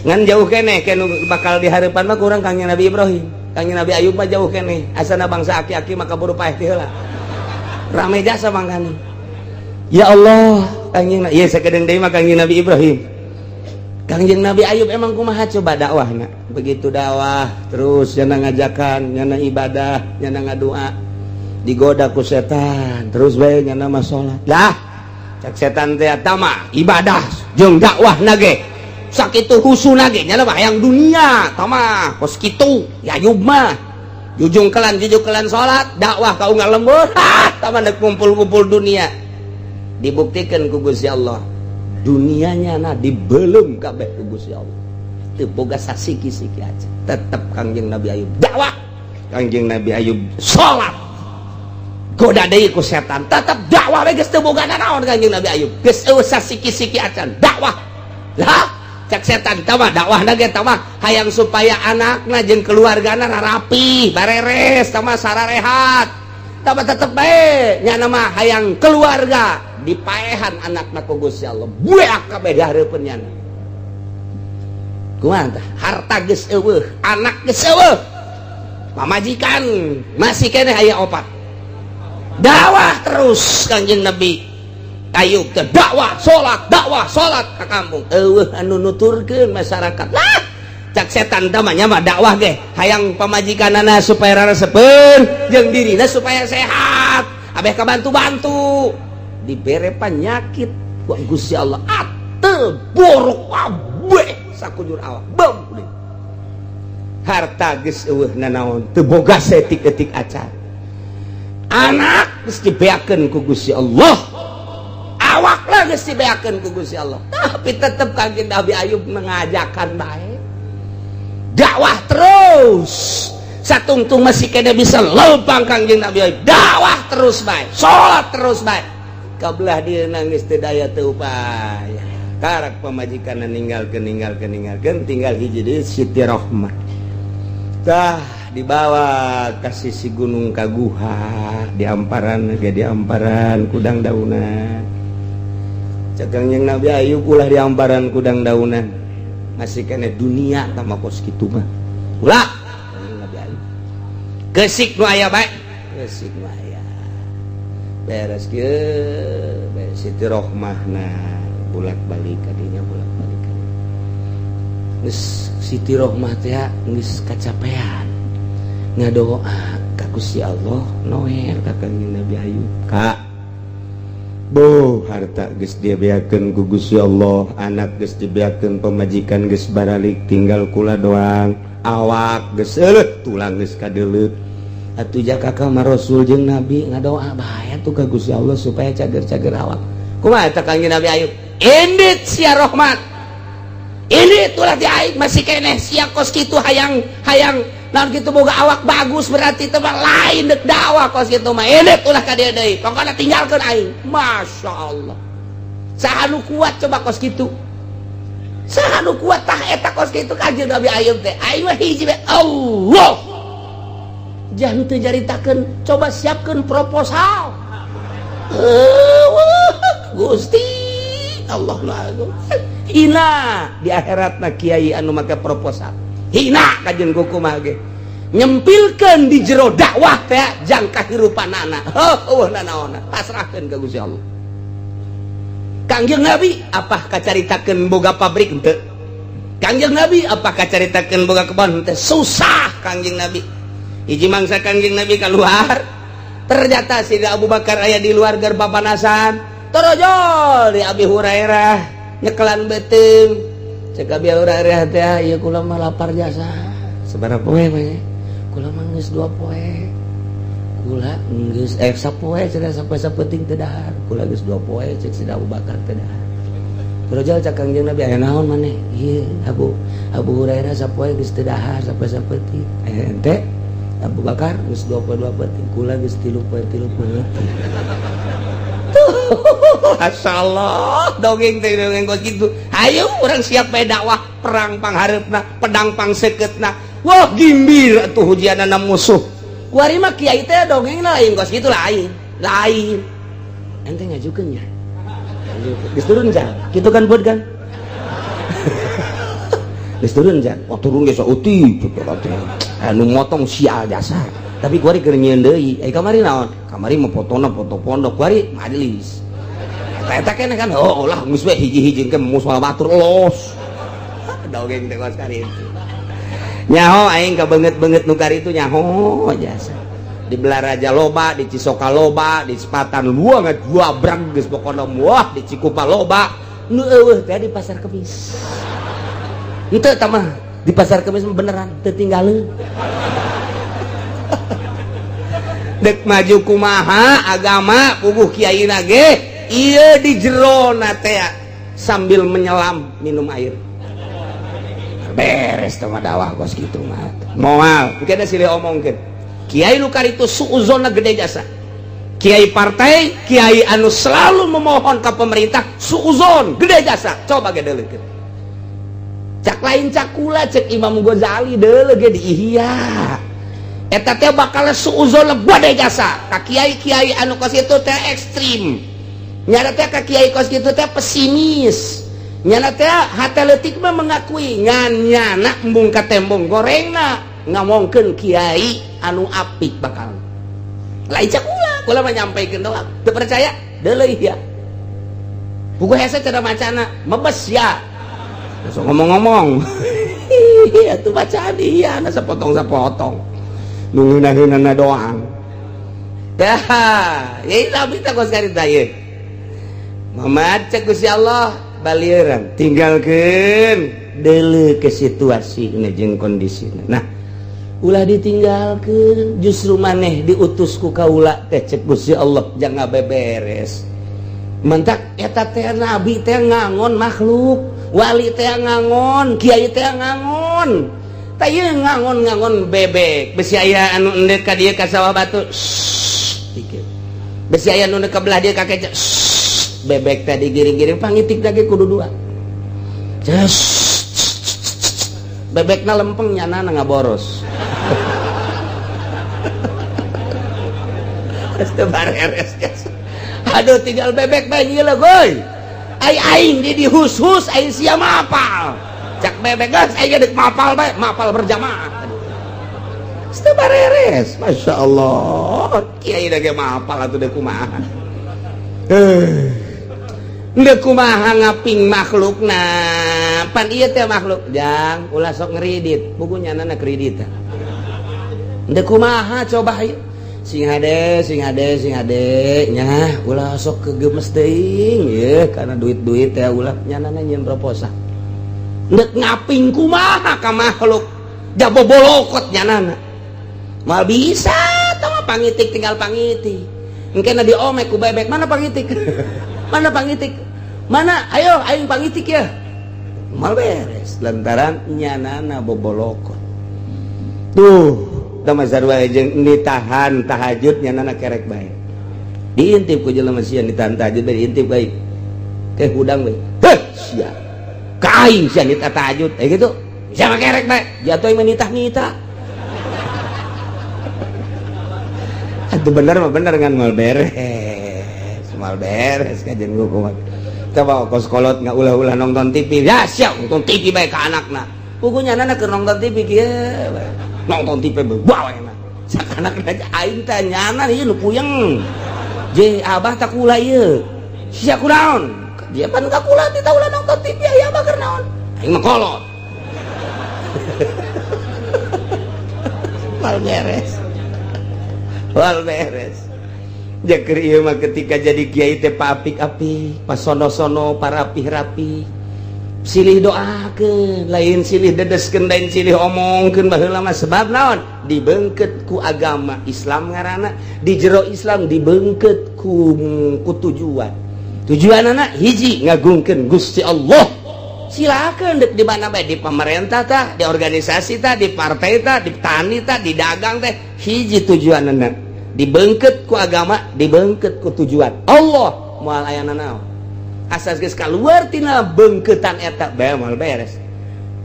Speaker 2: ngan jauh keneh bakal dihareupan mah urang Kangjeng Nabi Ibrahim Kangjeng Nabi Ayub mah jauh keneh asana bangsa aki-aki maka buru paeh ti heula rame jasa mangkani ya Allah Kangjeng Nabi ieu sakedeung deui mah Kangjeng Nabi Ibrahim Kangjeng Nabi Ayub emang kumaha coba dakwahna begitu dakwah terus nyana ngajakan nyana ibadah nyana ngadoa digoda ku setan terus bae nyana mah salat lah cak setan teh eta mah ibadah jeung dakwahna ge sakitu husuna ge nyana hayang dunia tama kos kitu ya Ayub mah jujung kelan salat dakwah ka unggal lembur tama neuk kumpul-kumpul dunia dibuktikan ku Gusti Allah dunianya na dibelem kabeh ku Gusti Allah teu boga sasiki-siki aja tetep Kangjeng Nabi Ayub dakwah Kangjeng Nabi Ayub salat goda deui ku setan tetep dakwah we geus teu boga naon Kanjeng Nabi Ayub geus eueuh siki-siki acan dakwah lah cak setan tama dakwahna ge tama hayang supaya anakna jeung keluargana rapi bareres tama sararehat tama tetep bae nya nama hayang keluarga dipaehan anakna ku Gusti Allah bueak kabeh dihareupeun nya kumaha tah harta geus eueuh anak geus eueuh pamajikan masih keneh aya opat dakwah terus Kanjeng Nabi Ayub teh dakwah salat ka kampung eueuh anu nuturkeun masyarakat lah cak setan teh mah dakwah ge hayang pamajikanana supaya raresepeun jeung dirina supaya sehat abeh kabantu-bantu dibere panyakit ku Gusti Allah ateu borok abeh sakujur awak bam harta geus eueuh nanaon teu boga setik-etik acan anak geus dibeakeun ku Gusti Allah awak lah geus dibeakeun ku Gusti Allah tapi tetep Kanjeng Nabi Ayub mengajakan bae dakwah terus satungtung masih kena bisa lempang Kanjeng Nabi Ayub dakwah terus bae salat terus bae kabelah dia nangis teu daya teu upaya karak pamajikanna ninggalkeun tinggal hiji deui Siti Rohmah tah dibawa ka sisi gunung Kaguha diamparan kudang daunan cak Kanjeng Nabi Ayub ulah diamparan kudang daunan masih kena dunia tama kos kitu mah ulah Kanjeng Nabi Ayub geusik nu aya bae geusik nu aya beres kieu Siti Rohmahna bolak-balik kadinya bolak-balik geus Siti Rohmah teh geus kacapean ngadoa ka Gusti Allah noel ka Kanjeng Nabi Ayub ka boh harta geus dibeakeun ku Gusti Allah anak geus dibeakeun pamajikan geus baralik tinggal kula doang awak geus euleut tulang geus kadeuleut atuh jaka ka Rasul jeung Nabi ngadoa bae atuh ka Gusti Allah supaya cager-cager awak kumaha teh Kanjeng Nabi Ayub indit sia rahmat ini tulah di Ayub masih keneh sia kos kitu hayang naon kitu boga awak bagus berarti teh lain dek dakwah kos kitu mah indit ulah ka dieu deui pokona tinggalkeun aing masyaallah saha nu kuat coba kos kitu saha nu kuat tah eta kos kitu Kanjeng Nabi Ayub teh aing mah hiji we Allah jangan teu jaritakeun coba siapkeun proposal Gusti Allah lagu hina di akhiratna kiai anu make proposal hina kajen kumaha ge nyempilkeun di jero dakwah teh jang kahirupanana heuh nanaonna pasrahkeun ka Gusti Allah Kanjeng Nabi apah kacaritakeun boga pabrik henteu Kanjeng Nabi apah kacaritakeun boga kebon henteu susah Kanjeng Nabi hiji mangsa Kanjeng Nabi keluar ternyata si Abu Bakar aya di luar gerbang panasan torojol di Abi Hurairah nyekelan beuteung cek Abi Hurairah teh ieu kula mah lapar jasa sabaraha poe mah kula mah geus 2 poe kula geus sapoe cenah sampai sapenting teu dahar kula geus 2 poe cek si Abu Bakar teh dahar torojol cek Kanjeng Nabi aya naon maneh ieu Abu Hurairah sapoe geus teu dahar sampai sapenting ente Abu Bakar geus 2 poe 2 penting kula geus 3 poe 3 penting Masyaallah dongeng teh dongeng kos kitu hayu urang siap bae dakwah perang panghareupna pedang pangsekeutna wah gimbir atuh hujanana musuh kuari mah kiai teh dongengna lain kos kitu lain ente ngajukeun nya geus turun jan kitu kan buat kan geus turun jan oh turun geus uti anu motong sial dasar tapi kuari keur nyieun deui kamari naon kamari mah fotona foto pondok kuari majelis eta keneh kan oh lah geus we hiji-hiji ke musuh batur los dongeng teh kos kari nyaho aing kabeungeut-beungeut nu kari itu nyaho jasa di Belaraja loba di Cisoka loba di Sepatan luangan dua brang geus pokona wah di Cikupa loba nu eueuh teh di Pasar Kemis henteu tah mah di Pasar Kemis beneran teu tinggalin dek maju kumaha agama puguh kiaina ge ieu di jerona teh sambil menyelam minum air beres teh dakwah kos kitu mah moal kena silih omongkeun kiai nu karitu suuzonna gede jasa Kiai partai, kiai anu selalu memohon ke pemerintah suuzon, gede jasa. Coba ge deuleu. Cak lain cakula cek Imam Ghazali deuleu ge di Ihya. Eta teh bakal suuzon gede jasa. Ka kiai-kiai anu kos itu teh ekstrim. Nyana teh ka kiai kos kitu teh pesimis. Nyana teh hate leutik mah mengakui ngan nyana embung ka tembong gorengna ngamongkeun kiai anu apik bakal. Lain cakula, kula mah nyampaikeun doang. Teu percaya? Deuleu ya. Buku hese cenah macana mebes ya. Sok ngomong-ngomong. Atuh bacaan ieu na sapotong-sapotong. Nu ngeunah-ngeunahna doang. Dah, ieu nabi teh kos karita ieu. Muhammad cek Gusti Allah balieran tinggalkeun deuleu ke situasina jeung kondisina. Nah, ulah ditinggalkeun justru maneh diutus ku kaula teh cek Gusti Allah jangan beberes. Mentak eta teh nabi teh ngangon makhluk, wali teh ngangon, kiai teh ngangon. Tah ieu ngangon-ngangon bebek, besi aya anu endek ka dieu ka sawah batu. Dikit. Besi aya anu ka belah dieu ka kece. Bebek tadi giring-giring pangitik lagi kudu dua. Bebekna lempeng nyana ngaboros. Aduh tinggal bebek bayi lah goy. Aing di hus-hus aing sia mapal. Cak bebek gas aing dek mapal bae, mapal berjamaah. Teu bareres. Masya Allah. Kiai da ge mapal atuh dek kumaha. Ndek kumaha ngaping makhlukna. Pan ieu teh makhluk jang ulah sok ngredit, bukunya nana kredit. Ndek kumaha coba ieu. Sing hade nya ulah sok kegemes teuing ye karena duit-duit teh ulah nyanana nyeun proposal. Ndek ngaping kumaha ka makhluk jabobolokot nyanana. Mal bisa tah pangitik tinggal pangitik. Engkena diomek ku bebek mana pangitik? Mana pangitik? Mana? Ayo aing pangitik ya. Mal beres lantaran nyanana bobolokot. Tuh mazhar wae jeung ditahan tahajud nyanana kerek bae. Diintip ku jelema sieun ditahan tahajud bae diintip bae. Teh hudang bae. Heh sia. Ka aing sia nita tahajud. Gitu. Bisa mah kerek bae. Jatuh mah nitah-nitah. Atuh bener mah bener ngan mal beres. Mal beres kajen gua kumaha. Coba kos kolot ulah-ulah nonton TV. Ya sia nonton TV bae ka anakna. Pugunya anak keur nonton TV kieu bae. Nonton TV bawa enak sakanak aja aing teh nyana ieu nu puyeng je abah tak kula ieu sia kunaon dia pan ka kula ti ulah nonton TV aya abah keur naon aing mah kolot wal beres jakeur ieu mah ketika jadi kiai teh paapik-apik pasono-sono parapih-rapih silih doakeun lain silih dedeskeun lain silih omongkeun baheula mah sebab naon dibeungkeut ku agama Islam ngaranna di jero Islam dibeungkeut ku tujuanna hiji ngagungkeun Gusti Allah. Silakeun dek di mana bae di pemerintah tah di organisasi tah di partai tah di tani tah di dagang teh hiji tujuanna dibeungkeut ku agama dibeungkeut ku tujuan Allah moal aya naon asas geus kaluar tina beungkeutan eta bae mal beres.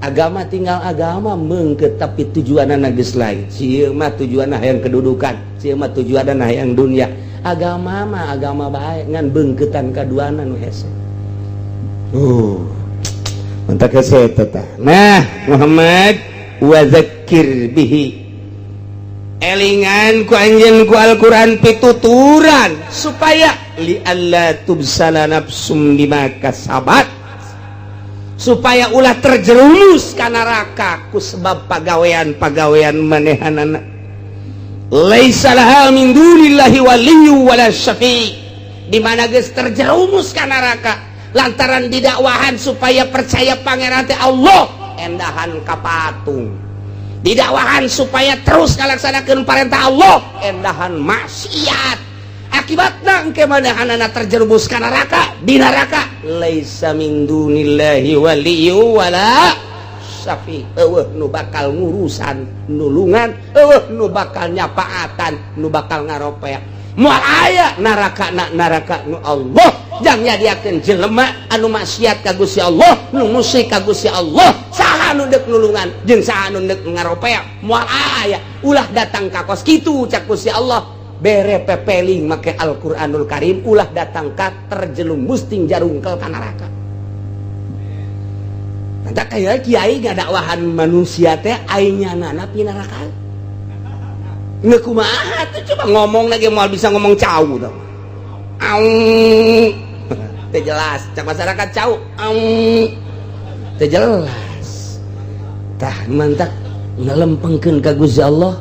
Speaker 2: Agama tinggal agama meungkeut tapi tujuanna geus lain. Sieu mah tujuanna hayang kedudukan, sieu mah tujuanna hayang dunia. Agama mah agama bae ngan beungkeutan kaduana nu hese. Mantap hese eta. Nah, Muhammad wa zakir bihi. Elingan ku anjeun ku Al-Qur'an pituturan supaya li alla tubsala nafsum bima kasabat supaya ulah terjerumus ka neraka ku sebab pagawean-pagawean manehanana laisa laha min dunillahi waliyyu wala syafi di mana geus terjerumus ka neraka lantaran didakwahan supaya percaya pangeran teh Allah endahan ka patung didakwahan supaya terus ngalaksanakeun perintah Allah endahan maksiat akibatna engke manahanana terjerumus ka neraka di neraka laisa min dunillahi waliyyu wala syafi eueuh nu bakal ngurusan nulungan eueuh nu bakal nyapaatan nu bakal ngaropea moal aya naraka nu Allah jang nyadiakeun jelema anu maksiat ka Gusti Allah nu musyrik ka Gusti Allah saha nu deuk nulungan jeung saha nu deuk ngaropea moal aya ulah datang ka kos kitu cak Gusti Allah bere pepeling make Al-Qur'anul Karim ulah datang ka terjelumus ting jarungkel ka neraka. Nanti kayak kiai ngadakwahan manusia teh aingnya nana pi neraka. Nggak kumaha tuh coba ngomong lagi mau bisa ngomong cau dong. Teu jelas cak masyarakat cau. Teu jelas. Tah mantak ngelempengkeun ka Gusti Allah,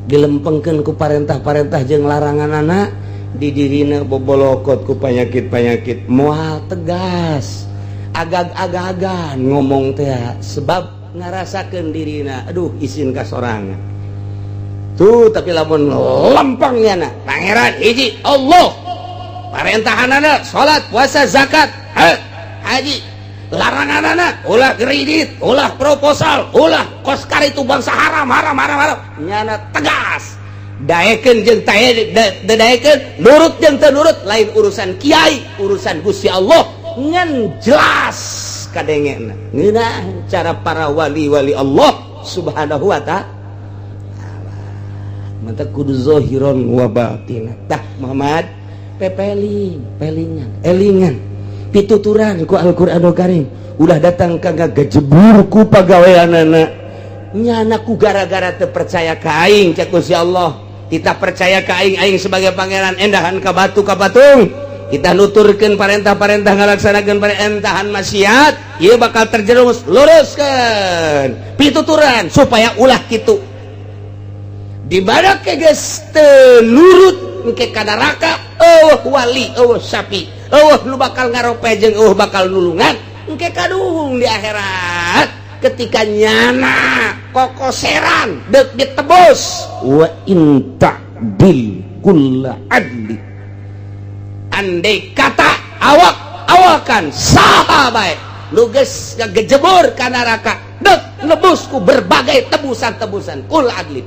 Speaker 2: dilempengkeun ku parentah-parentah jeung larangan-na di dirina bobolokot ku panyakit-panyakit moal tegas. Agag-agagan ngomong teh sebab ngarasakeun dirina aduh isin ka sorangan tuh tapi lamun lempengnya na pangeran hiji Allah parentahanana salat puasa zakat haji laranganana ulah kredit ulah proposal ulah kos karitu bangsa haram nyana tegas daekeun jeung daekeun nurut jeung teu nurut lain urusan kiai urusan Gusti Allah ngan jelas kadengena ngeunah cara para wali-wali Allah subhanahu wa ta'ala mata kudu zahiron wa batin. Tah Muhammad elingan pituturan ku Al-Qur'anul Karim ulah datang kagak gejebur ku pagaweanana nyana ku gara-gara teu percaya ka aing cak Gusti Allah kita percaya ka aing sebagai pangeran endahan ka batu ka patung kita nuturkeun parentah-parentah ngalaksanakeun parentahan maksiat ieu bakal terjerumus luruskeun pituturan supaya ulah kitu dibada ke geus teu nurut engke ka neraka eueuh wali eueuh syafi eueuh nu bakal ngarope jeung eueuh bakal nulungan engke kaduhung di akhirat ketika nyana kokoseran deuk ditebus wa in ta'dil kulla adli andai kata awakan saha bae nu geus ngagejebur ka neraka deuk nebus ku berbagai tebusan-tebusan kul adli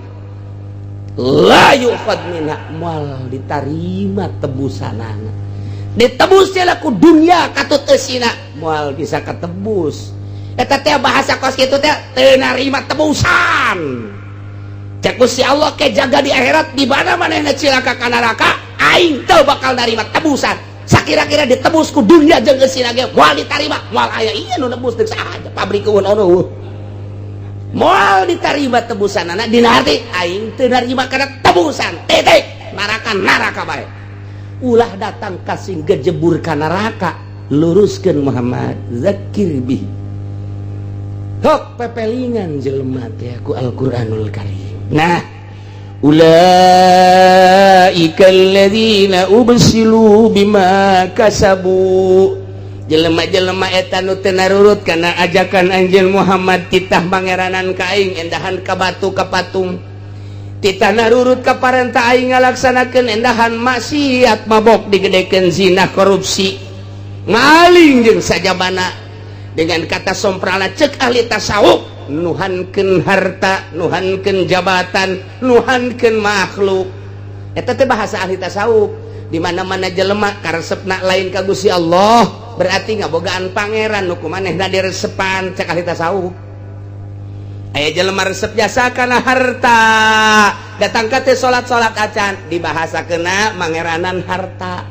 Speaker 2: la yu'khad minha moal ditarima tebusanana ditebus teh ku dunya katut eusina moal bisa katebus eta teh bahasa kos kitu teh teu narima tebusan cek Gusti Allah ke jaga di akhirat di mana manehna cilaka ka neraka aing teu bakal narima tebusan sakira-kira ditebus ku dunya jeung eusina ge moal ditarima moal aya ieu nu nebus deuk saha pabrik eueun ono moal ditarima tebusanana dina hati aing teu narima kana tebusan titik neraka bae ulah datang kasing gejebur ka neraka luruskeun Muhammad zakir bihi hok pepelingan jelema teh ku Al-Qur'anul Karim. Nah ulaika alladzina ubsilu bima kasabu jelema-jelema eta nu teu narurut kana ajakan anjeun Muhammad titah mangeranan ka aing endahan ka batu ka patung titah narurut ka parentah aing ngalaksanakeun endahan maksiat mabok digedekeun zina korupsi maling jeung sajabana dengan kata somprana cek ahli tasawuf nuhankeun harta nuhankeun jabatan nuhankeun makhluk eta teh bahasa ahli tasawuf di mana-mana jelema karesepna lain ka Gusti Allah berarti ngabogaan pangeran nu kumanehna diresepan cek ahli tasawuf aya jelema resep jasa kana harta datang ka teh salat-salat acan dibahasakeunna mangeranan harta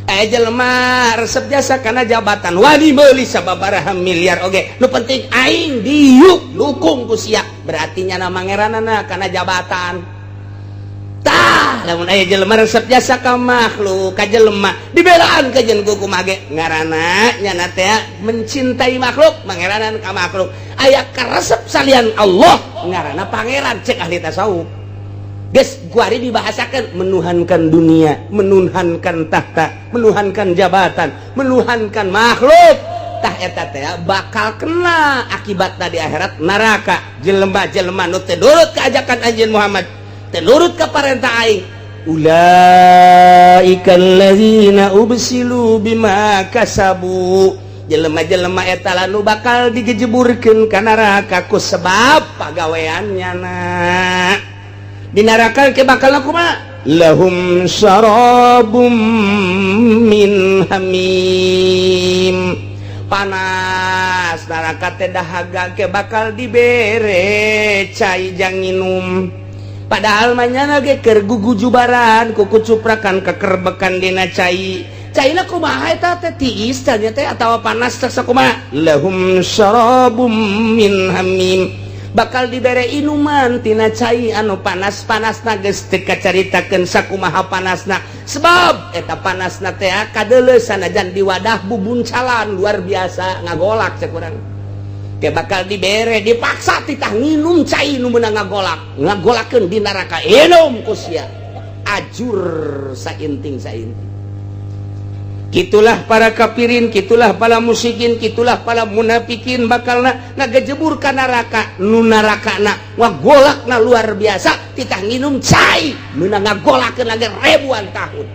Speaker 2: aya jelema resep jasa kana jabatan wani meuli sababaraha miliar oge nu penting aing diuk dukung ku sia berarti nyana mangeranana kana jabatan tah lamun aya jelema resep jasa ka makhluk ka jelema dibelaan ka jeung kumaha ge ngaranna nyana teh mencintai makhluk mangeranan ka makhluk aya karesep salian Allah ngaranna pangeran cek ahli tasawuf geus kuari dibahasakeun menuhankan dunia menuhankan tahta menuhankan jabatan menuhankan makhluk tah eta teh bakal kena akibatna di akhirat neraka jelema-jelema nu teu nurut ka ajakan anjeun Muhammad teu nurut ka parentah aing ulaika alladzina ubsilu bima kasabu jelema-jelema eta lanu bakal digejeburkeun ka neraka ku sebab pagaweannya na di neraka ke bakal kumaha lahum syarabum min hamim. Panas neraka teh dahaga ke bakal dibere cai jang nginum. Padahal manyana ge keur gugujubaran ku kucuprakan kekerbekan dina cai. Caina kumaha eta teh tiis tanya teh atawa panas teh sakumaha? Lahum syarabum min hamim. Bakal dibere inuman tina cai anu panas-panasna geus teu kacaritakeun sakumaha panasna. Sebab eta panasna teh kadeuleus sanajan di wadah bubuncalan luar biasa ngagolak cek urang. Teh bakal dibere dipaksa titah nginum cai nu meunang ngagolakeun di neraka. Inum ku sia. Ajur sainting-sainting. Kitulah para kafirin, kitulah para musyrikin, kitulah para munafikin bakalna ngagejebur ka neraka. Nu narakana ngagolakna luar biasa, titah nginum cai meunang ngagolakeun lagi ribuan tahun.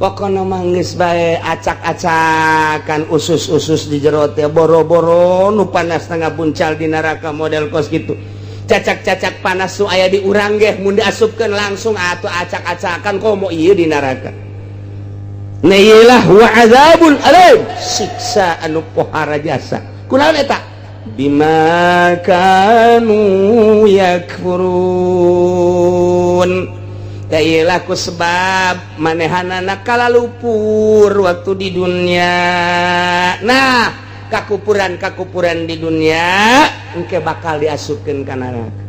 Speaker 2: Pokona mah geus bae acak-acakan usus-usus di jero teh boro-boro nu panasna ngabuncal di neraka model kos kitu. Cacak-cacak panas nu aya di urang ge mun diasupkeun langsung atuh acak-acakan komo ieu di neraka. Nailah wa azabun alim, siksa anu pohara jasa. Kunaon eta? Bima kanu yakfurun. Kailah ku sebab manehanana kalalupur waktu di dunia. Nah, kakupuran-kakupuran di dunia engke bakal diasupkeun ka neraka.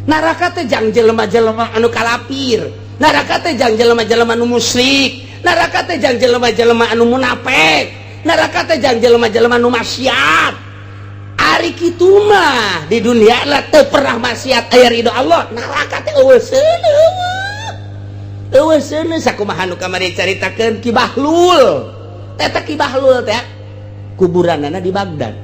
Speaker 2: Neraka teh jang jelema-jelema anu kalapir. Neraka teh jang jelema-jelema anu musyrik. Neraka teh jang jelema-jelema anu munafik. Neraka teh jang jelema-jelema anu maksiat. Ari kitu mah di dunia lah teu pernah maksiat aya ridho Allah. Neraka teh eueuseun sakumaha nu kamari caritakeun Ki Bahlul. Eta Ki Bahlul teh kuburanana di Baghdad.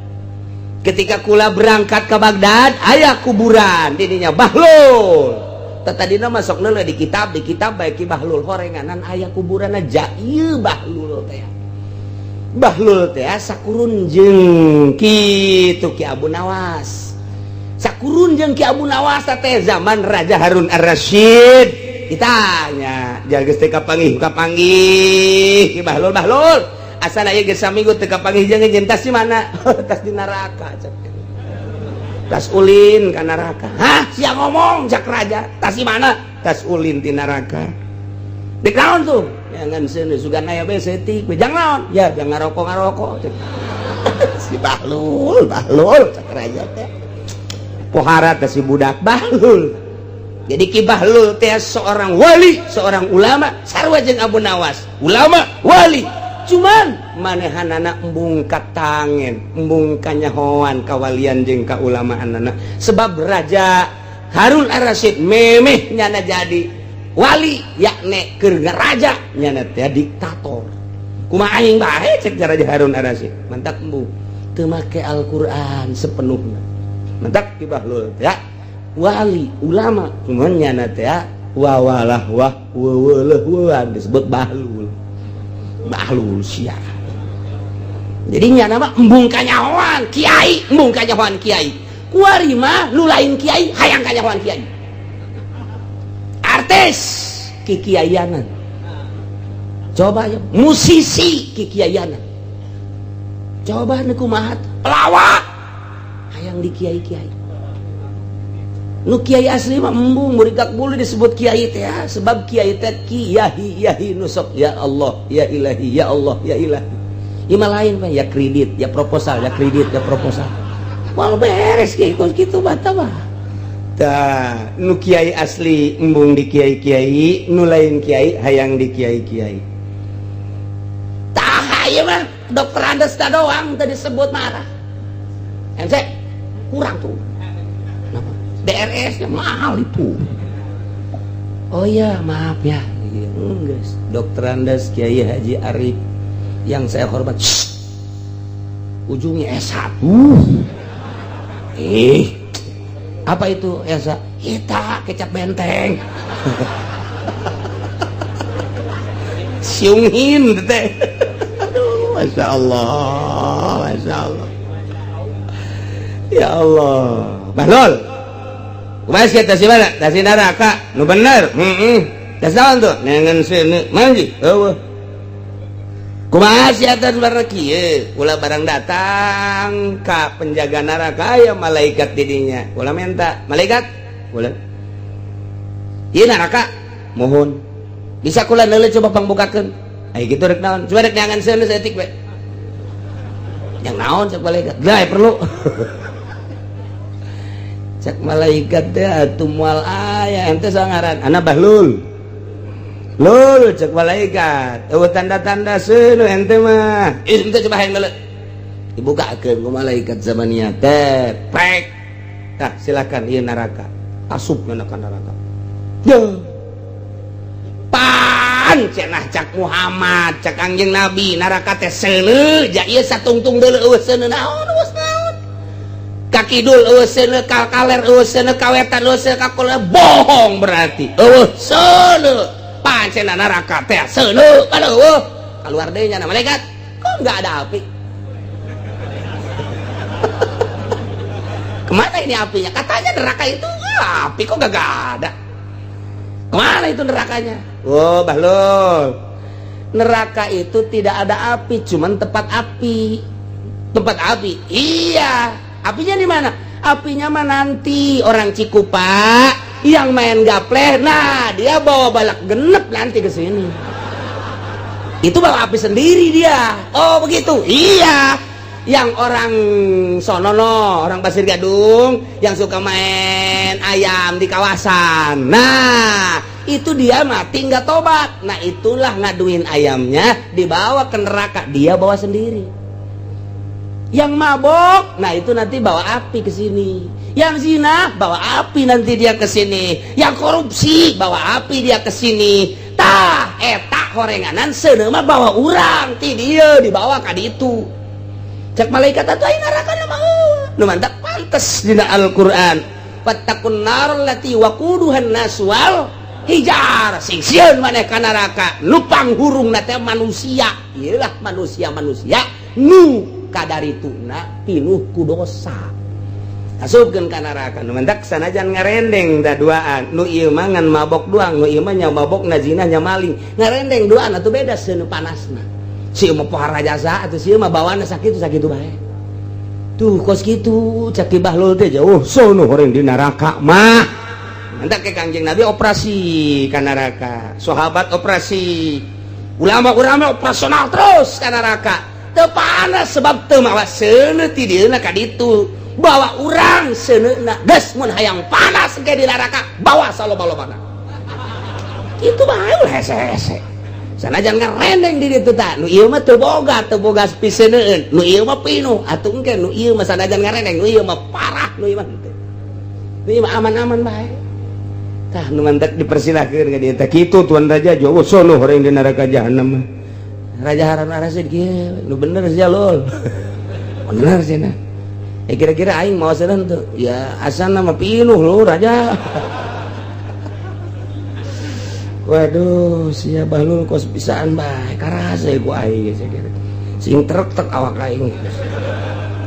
Speaker 2: Ketika kula berangkat ke Baghdad aya kuburan di dinya Bahlul. Tadina masuk neuleuh di kitab bae Ki Bahlul horenganan aya kuburan aja ieu Bahlul teh. Bahlul teh sakurun jeung kitu Ki Abu Nawas. Sakurun jeung Ki Abu Nawas teh zaman Raja Harun Ar-Rasyid. Ditanya, jageus teh kapanggih Ki Bahlul. Asal aya geus saminggu teu kapanggih jeung tas di mana? Tas di neraka. Tas ulin ka neraka. Hah? Sia ngomong jak raja. Tas di mana? Tas ulin di neraka. Dek naon tuh? Jangan seuneu sugan aya bae seutik. Jang naon? Ya, jang ngarokok. Si Bahlul cak raja teh. Pohara teh si budak Bahlul. Jadi Ki Bahlul teh seorang wali, seorang ulama, sarua jeung Abu Nawas. Ulama, wali. Cuman manehanana embung katangen, embung kanyahoan kawalian jeung kaulamaanana. Sebab Raja Harun Ar-Rasyid memeh nyana jadi wali, yakni keur ngaraja nyana teh diktator. Kumaha aing bae cek Raja Harun Ar-Rasyid. Mantak embung teu make Al-Qur'an sepenuhna. Mantak Ki Bahlul ya wali, ulama, cuman nyana teh wawalah disebut Bahlul. Bahlul sia. Jadi nyana mah embung kanyahoan kiai, embung kanyahoan kiai. Kuari mah nu lain kiai hayang kanyahoan kiai. Artis kikiayanan. Coba ya musisi kikiayanan. Coba nu kumaha pelawak hayang di kiai-kiai. Nu kiai asli mah embung murigak bulu disebut kiai teh ya, sebab kiai teh kiyahi nusuk ya Allah ya ilahi ya Allah ya ilahi. Ima lain mah ya kredit ya proposal ya kredit ya proposal. Wal beres kitu bata mah. Tah nu kiai asli embung di kiai-kiai, nu lain kiai hayang di kiai-kiai. Tah ieu mah dokter Andes doang tadi disebut marah. Ente kurang tuh. DRS nya mahal itu. Oh iya maaf ya guys. Dokter Andes Kiai Haji Arif yang saya hormat. Ujungnya S1. Apa itu S1? Kita kecap benteng. Siungin teh. Aduh, Masya Allah. Ya Allah. Bahlul kumaha sia teh si mana teh si neraka nu bener teh saon tuh nengen seuneu manji eueuh kumaha sia teh bener kieu ulah barang datang ka penjaga neraka aya malaikat didinya ulah minta malaikat ulah ieu neraka mohon bisa kula neuleuh coba pangbukakeun aya kitu rek naon coba rek nyangan seuneu saeutik we yang naon cek malaikat lah perlu cek malaikat teh atuh moal aya ente sangaran ana Bahlul lul cek malaikat eueuh tanda-tanda seuneu ente mah ente coba hayang leuleuh dibukakeun ku malaikat zamania teh prek tah silakan ieu neraka asupna ka neraka deuh pan cenah cak Muhammad cak anjeun Nabi neraka teh seuneu ja ieu satungtung deuleu eueuh seuneu naon eueuh naon ka kidul eueuh seuneu ka kaler eueuh seuneu ka wetan eueuh seuneu ka kulon bohong berarti eueuh seuneu pan cenah neraka teh seuneu kan eueuh kaluar deui nya malaikat kok enggak ada api kemana ini apinya katanya neraka itu api kok enggak ada kemana itu nerakanya oh Bahlul neraka itu tidak ada api cuman tempat api iya apinya di mana apinya mah nanti orang Cikupa yang main gapleh nah dia bawa balak genep nanti ke sini itu bawa api sendiri dia oh begitu iya yang orang sonono orang Pasir Gadung yang suka main ayam di kawasan nah itu dia mati nggak tobat nah itulah ngaduin ayamnya dibawa ke neraka dia bawa sendiri yang mabok nah itu nanti bawa api ke sini yang zina bawa api nanti dia ke sini yang korupsi bawa api dia ke sini tah eta horenganan seuneu mah bawa urang ti dia dibawa ka ditu cek malaikat atuh aya neraka mah nu mantap pantes dina Al-Qur'an fattaqun nar allati waquduhan nas wal hijar sing sieun maneh ka neraka nu panghurungna teh manusia ieulah manusia nu kadarituna pinuh ku dosa asupkeun ka neraka nu mendak sanajan ngarendeng da duaan nu ieu mah ngan mabok doang nu ieu mah nya mabok na zina nya maling ngarendeng duaan atuh beda seuneu panasna si mah pohara jasa atuh si mah bawana sakitu bae tuh kos kitu cak Bahlul teh jauh sono horeng di neraka mah mendak ke Kangjeng Nabi operasi ka neraka sahabat operasi ulama-ulama operasional terus ka neraka teu panas sebab teu mawa seuneu ti dieuna ka ditu bawa urang seuneuna geus mun hayang panas ge di neraka bawa saloba-lobana itu bae ulah hese-hese sanajan ngarendeng di ditu tah nu ieu mah teu boga piseuneun nu ieu mah pinuh atuh engke nu ieu mah sanajan ngarendeng nu ieu mah parah nu ieu mah teu nu ieu mah aman-aman bae tah nu mantek dipersilahkeun ka dieu teh kitu tuan raja jowo sono horeng di neraka jahanam raja Harun Ar-Rasyid kieu nu bener sia lul bener cenah kira-kira aing mau seun tuh ya asana mah pinuh lu raja waduh sia Bahlul kos pisaan bae karasa ku aing geus sing trek awak aing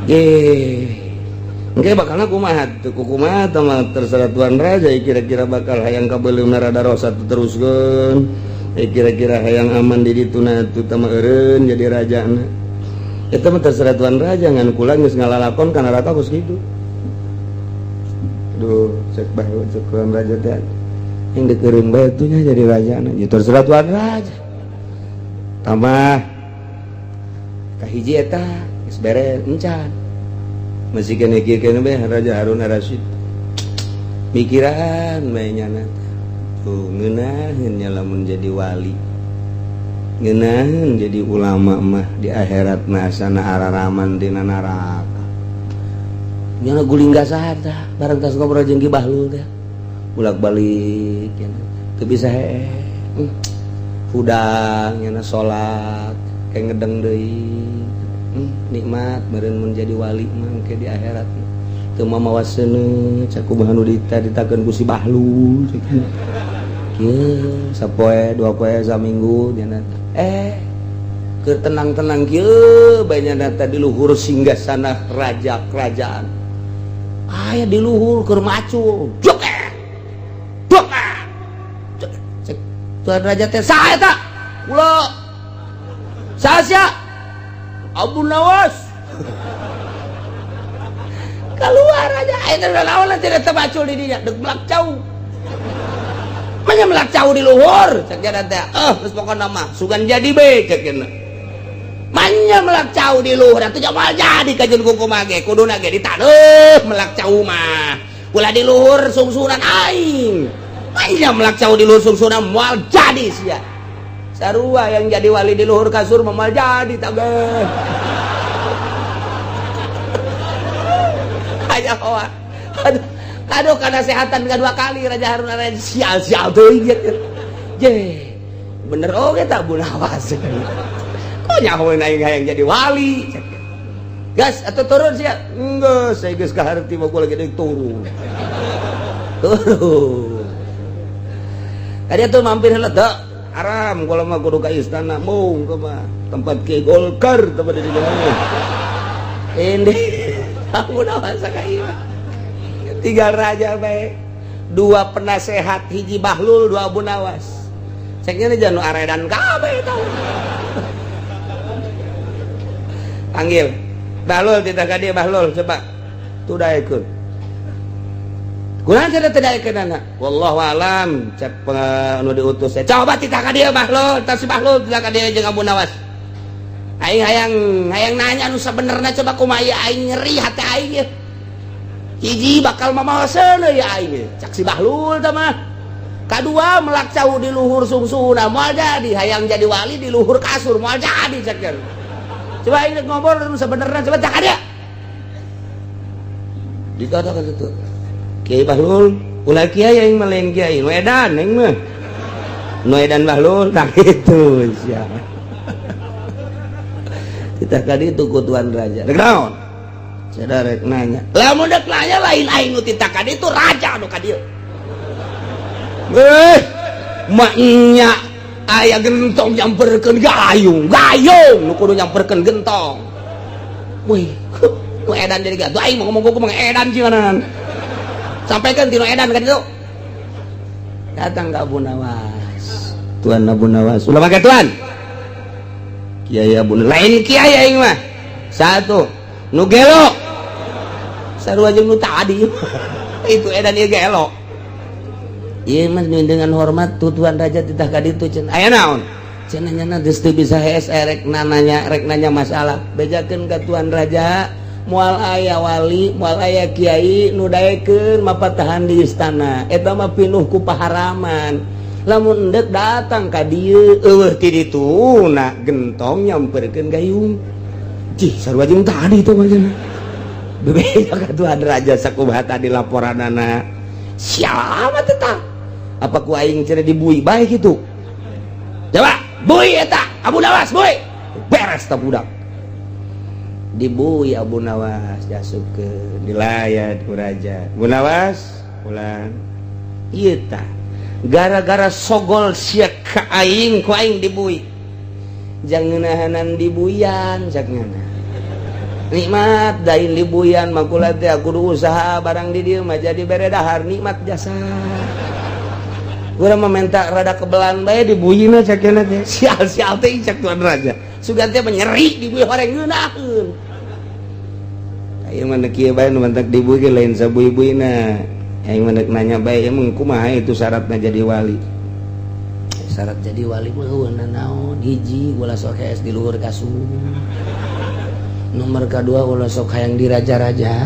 Speaker 2: ge engke bakalna kumaha teu kumaha tah mah terserah tuan raja kira-kira bakal hayang kabeuleuhna rada rosa teu teruskeun kira-kira hayang aman di dituna teu tah mah eureun jadi rajana eta mah terserah tuan raja ngan kula geus ngalalakon ka neraka kos kitu duh cek Bahlul cek tuan raja teh yang dikeureun bae atunya jadi rajana ya terserah tuan raja tambah kahiji eta geus beres encan masih kene kieu kene bae Raja Harun Ar-Rasyid mikiran bae nyana tuh ngeunaheun nya lamun jadi wali ngeunaheun jadi ulama mah di akhirat mah asana araraman dina neraka nyana guling gasar tah bareng tas ngobrol jeung Ki Bahlul teh bolak-balik ya, teu bisa hudang nyana salat kayak ngedeng deui nikmat meureun mun jadi wali mah ke di akhirat teu mamawa seuneu cakumaha nu ditakeun ku si Bahlul kieu sapoe dua poe saminggu nyana keur tenang-tenang kieu bae nyana teh di luhur singgasana raja kerajaan aya di luhur keur macul joket Tuan Raja teh saha eta kula saha sia Abu Nawas keluar aja eta naon tidak termacul di dinya deuk melak cau manya melak cau di luhur cek jaran teh geus pokona mah sugan jadi be cek cenah manya melak cau di luhur atuh jamal jadi ka jeung kumaha ge kuduna ge ditaneuh melak cau mah ulah di luhur sungsunan aing manya melak cau di luhur sungsunan moal jadi sia sarua yang jadi wali di luhur kasur moal jadi tage aja kawan aduh karena sehatan kedua kali Raja Harun Raja sial teuing je bener oge tak Bu Nawas kok nyahoeun aing hayang jadi wali gas atau turun sia geus saya geus kaharti mah gua lagi deuk turun tadi tuh mampir heula teu aram kalau mah kudu ka istana mung ke mah tempat Ki Golkar tempat di dieu ini Bu Nawas sakai tinggal raja baik 2 penasehat hiji Bahlul 2 Abu Nawas ceknya nih janu aredan kabeh tau panggil Bahlul tidak ka dia Bahlul coba tudaekeun kunaon cenah tudaekeun anak wallahu alam cek anu diutus coba tidak ka dia Bahlul tas Bahlul tidak ka dia jeung Abu Nawas aing hayang nanya anu sabenerna coba kumaha aing nyeri hati aing ya hiji bakal mamawaseun ya aing cak si Bahlul tah mah kadua melak cau di luhur sungsuna moal jadi hayang jadi wali di luhur kasur moal jadi cekeun coba aing ngobrol anu sabenerna coba cak ada dikatakan itu Kiai Bahlul ulah kiai aing mah lain kiai nu edan aing mah nu edan Bahlul tah kitu sia kita kali itu Tuan Raja rek naon sada rek nanya lamun dek nanya lain aing nu tita kadi itu raja nu ka dieu maknya aya gentong nyamperkeun gayung nu kudu nyamperkeun gentong wih nu edan jadi gatuh aing ngomong kumaha edan cieunan sampaikan tinu edan kan itu datang ke Abu Nawas Tuan Abu Nawas ulah make tuan Kiai Abu lain kiai aing mah satu nu gelo sarua jeung nu tadi itu edan ieu gelo ieu mah dengan hormat Tuan Raja titah ka ditu cenah aya naon cenah nya geus teu bisa hees rek nanya masalah bejakeun ka Tuan Raja moal aya wali moal aya kiai nu daekeun mapatahan di istana eta mah pinuh ku paharaman lamun endek datang ka dieu eueuh ti dituna gentong nyamperkeun gayung cih sarua jeung tadi itu mah cenah bebeda ka Tuan Raja sakumaha tadi laporanana siapa tetah apa ku aing cenah dibui bae kitu coba bui eta Abu Nawas bui beres tah budak dibui Abu Nawas jasukeun dilayat ku Raja Abu Nawas ulang ieu tah gara-gara sogol sia ka aing ku aing dibui jangan ngeunahanan dibuyan sakna nikmat dain libuyan makulat teh kudu usaha barang di dieu mah jadi bere dahar nikmat jasa urang meminta rada kebelan bae dibuyina sakena teh sial teh cak Tuan Raja sugan teh menyeri dibuy horeng ngeunaheun ayeuna mah kieu bae nu mantak dibuy ge lain sabuy-buyna aing mah nanya bae emang kumaha itu syaratna jadi wali syarat jadi wali mah heueuna naon hiji ulah sok hees di luhur kasur nomor kedua ulah sok hayang diraja-raja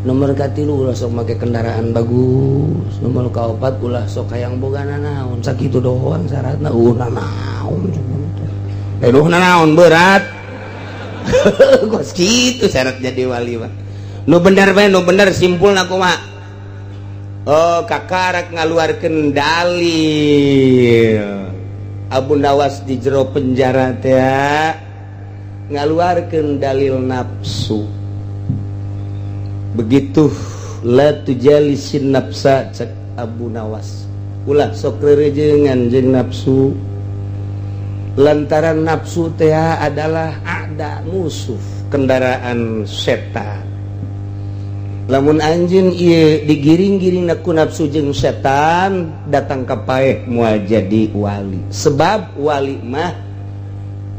Speaker 2: nomor katilu ulah sok make kendaraan bagus nomor kaopat ulah sok hayang bogana naon sakitu doang syaratna naon naon berat kos kitu syarat jadi wali mah nu bener bae nu bener simpulna kumaha oh kakarek ngaluarkeun dalil Abu Nawas di jero penjara teh ngaluarkeun dalil nafsu begitu la tujalisin nafsa cek Abu Nawas ulah sok rerejengan jeung nafsu lantaran nafsu teh adalah ada musuh kendaraan setan lamun anjeun ieu digiring-giring ku nafsu jeung setan datang ka paeh moal jadi wali. Sebab wali mah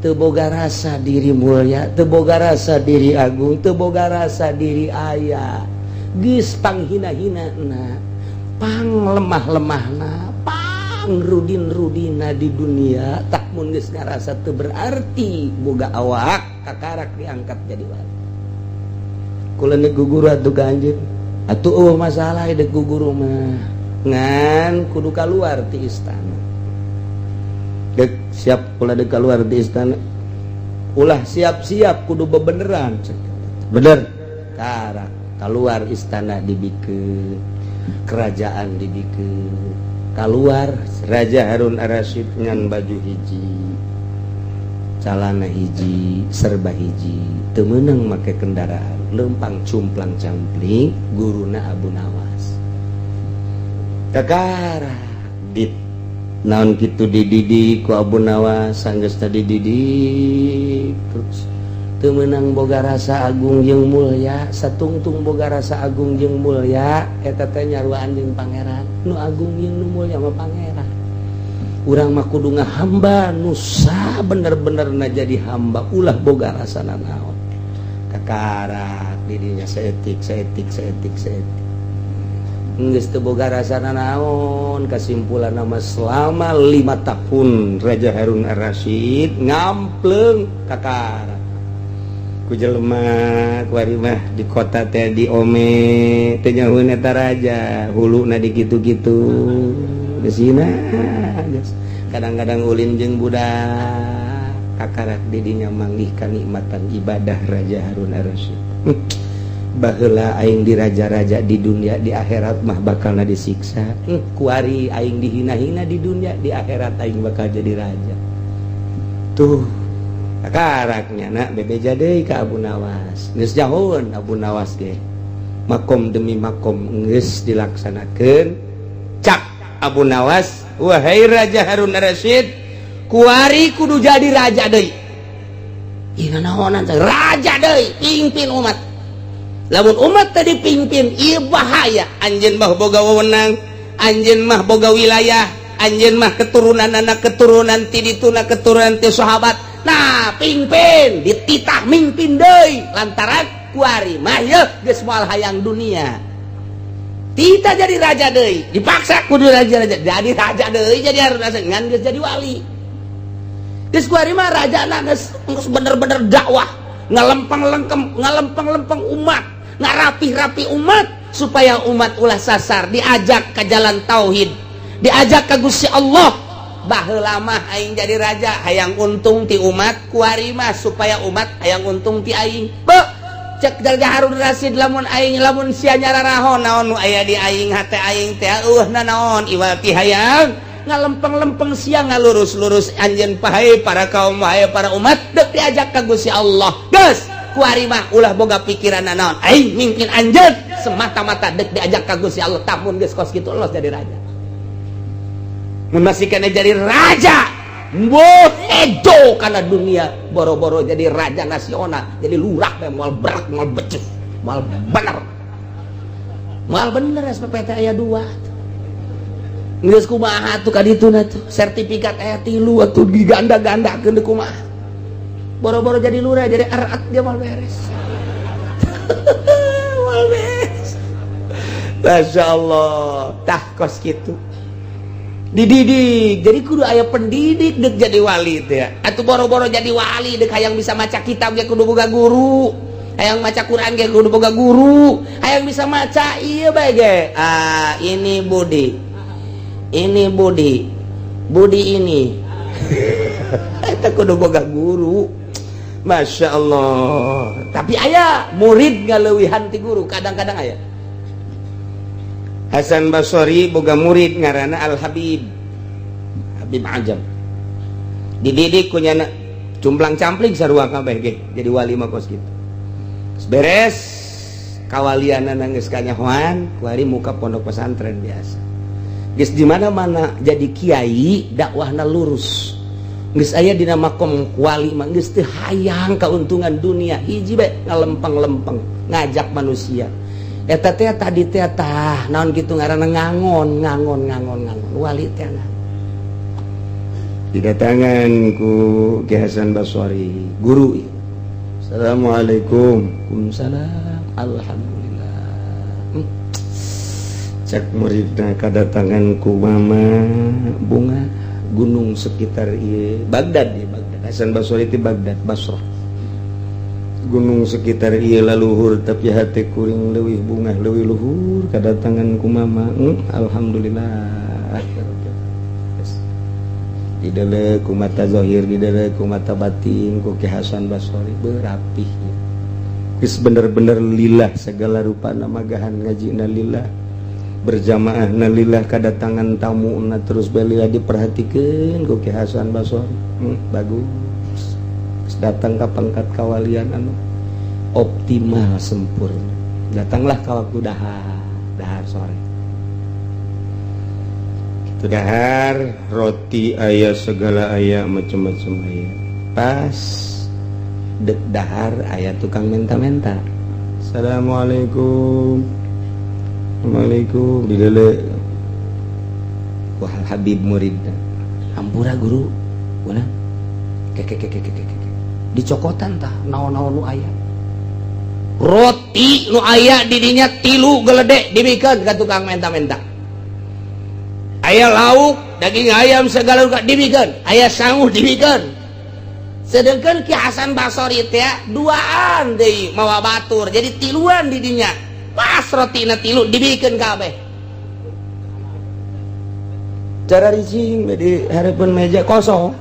Speaker 2: teu boga rasa diri mulia, teu boga rasa diri agung, teu boga rasa diri aya, geus panghina-hinana, pang lemah-lemahna, pang rudin-rudina di dunia, tak mun geus ngarasa teu berarti boga awak kakarak diangkat jadi wali. Kula neuk guguru atuh ka anjeun. Atuh masalah deuk guguru mah ngan kudu kaluar ti istana. Deuk siap kula deuk kaluar ti istana. Ulah siap-siap kudu bebeneran. Bener. Karak kaluar istana dibikeun. Kerajaan dibikeun. Kaluar Raja Harun Ar-Rasyid ngan baju hiji. Calana hiji, serba hiji, teu meunang make kendaraan, leumpang cumplang campling, guruna Abu Nawas. Kakara dit naon kitu dididik ku Abu Nawas, sanggeus tadi dididik terus teu meunang boga rasa agung jeung mulya, satungtung boga rasa agung jeung mulya, eta teh nyaruaan jeung pangeran. Nu agung jeung nu mulya mah pangeran. Urang mah kudu ngahamba nusa bener-bener na jadi hamba ulah boga rasana naon kakarak dirinya seetik geus teu boga rasana naon. Kasimpulan nama selama 5 tahun Raja Harun Ar-Rasyid ngampleung kakarak ku jelema kuari mah di kota teh di ome teh nyahoeun eta raja huluna di kitu-kitu gesina. Kadang-kadang ulin jeung budak kakarak didinya manggih kanikmatan ibadah Raja Harun Ar-Rasyid. Baheula aing di raja-raja di dunia, di akhirat mah bakalna disiksa. Kuari aing dihina-hina di dunia, di akhirat aing bakal jadi raja. Tuh kakaraknya nak bebeja deui ka Abu Nawas. Geus jahoun Abu Nawas ge. Makom demi makom geus dilaksanakeun. Cak Abu Nawas, wahai Raja Harun Ar-Rasyid, kuari kudu jadi raja deui. Ieu naonan raja deui, pimpin umat. Lamun umat tadi pimpin, ieu bahaya. Anjeun mah boga wewenang, anjeun mah boga wilayah, anjeun mah keturunan anak keturunan ti dituna keturunan ti sahabat. Nah, pimpin, dititah mimpin deui lantaran kuari mah yeuh geus moal hayang dunia. Kita jadi raja deui, dipaksa kudu raja-raja, jadi raja deui, jadi Harun Ar-Rasyid ngan geus jadi wali. Geus kuari mah rajana geus bener-bener dakwah, ngalempeng-lempeng umat, ngarapih-rapih umat supaya umat ulah sasar, diajak ke jalan tauhid, diajak ke Gusti Allah. Baheula mah aing jadi raja, hayang untung ti umat, kuari mah supaya umat hayang untung ti aing. Cek Raja Harun Ar-Rasyid lamun aing lamun sia nyararahon naon nu aya di aing hate aing teh na naon iwal ti hayang ngalempeng-lempeng sia ngalurus-lurus anjeun pahe para kaum pahe para umat deuk diajak ka Gusti Allah. Geus kuari mah ulah boga pikiran naon aing mimpin anjeun semata-mata deuk diajak ka Gusti Allah. Tamun geus kos kitu los jadi raja. Mun masih kana jadi raja Edo karena dunia boro-boro jadi raja nasional, jadi lurah, mal berak, mal becus, mal bener SPPT aya 2 geus kumaha tuh kaditu na tuh sertifikat aya 3 atuh diganda-gandakeun deui kumaha boro-boro jadi lurah jadi arat dia mal beres. Mal beres. Masya Allah tah kos kitu dididik, jadi kudu aya pendidik dek jadi wali teh. Atuh boro-boro jadi wali dek hayang bisa maca kitab ge kudu boga guru, hayang maca Quran ge kudu boga guru, hayang bisa maca ieu bae ge. Ini Budi ini. Eta kudu boga guru. Masya Allah. Tapi aya murid ngaleuwihan ti guru, kadang-kadang aya. Hasan Basri boga murid ngaranna Al-Habib Ajam. Dididik ku nyana cumplang campling sarua kabeh ge jadi wali mah kos kitu. Beres kawalianana geus kanyahoan, kuari muka pondok pesantren biasa. Geus di mana-mana jadi kiai, dakwahna lurus. Geus aya dina makom wali mah geus teu hayang kauntungan dunia, hiji bae ngalempeng-lempeng ngajak manusia. eta teh tadi teh tah naon kitu ngaranna ngangon wali teh didatangan ku Ki Hasan Basri guru. Assalamualaikum. Waalaikumsalam. Alhamdulillah. Cek muridna kadatangan ku mama bunga gunung sekitar ieu Baghdad ya Baghdad. Hasan Basri ti Baghdad Basrah. Gunung sekitar ieu laluhur tapi hati kuring leuwih bunga leuwih luhur kadatangan ku mama. Alhamdulillah. Didele ku mata zahir, didele ku mata batin ku Ki Hasan Basri berapih. Geus bener-bener lillah segala rupa namagahan ngajina lillah. Berjamaah na lillah kadatangan tamu na terus balillah diperhatikeun ku Ki Hasan Basri. Bagus. Datang ke pangkat kawalian anu optimal sempurna. Datanglah ka waktu dahar sore. Dahar roti aya segala aya macam-macam aya. Pas dek dahar aya tukang menta-menta. Assalamualaikum. Waalaikumsalam. Didele ku Habib muridna. Ampura guru. Kuna? Kek. Dicokotan tah naon-naon nu aya. Roti nu aya di dinya 3 geledek dibikeun ka tukang menta-menta. Aya lauk, daging ayam segala rupa dibikeun, aya sanguh dibikeun. Sedengkeun Ki Hasan Basri teh duaan deui mawa batur, jadi 3 di dinya. Pas rotina 3 dibikeun kabeh. Cara ricing di hareupeun meja kosong.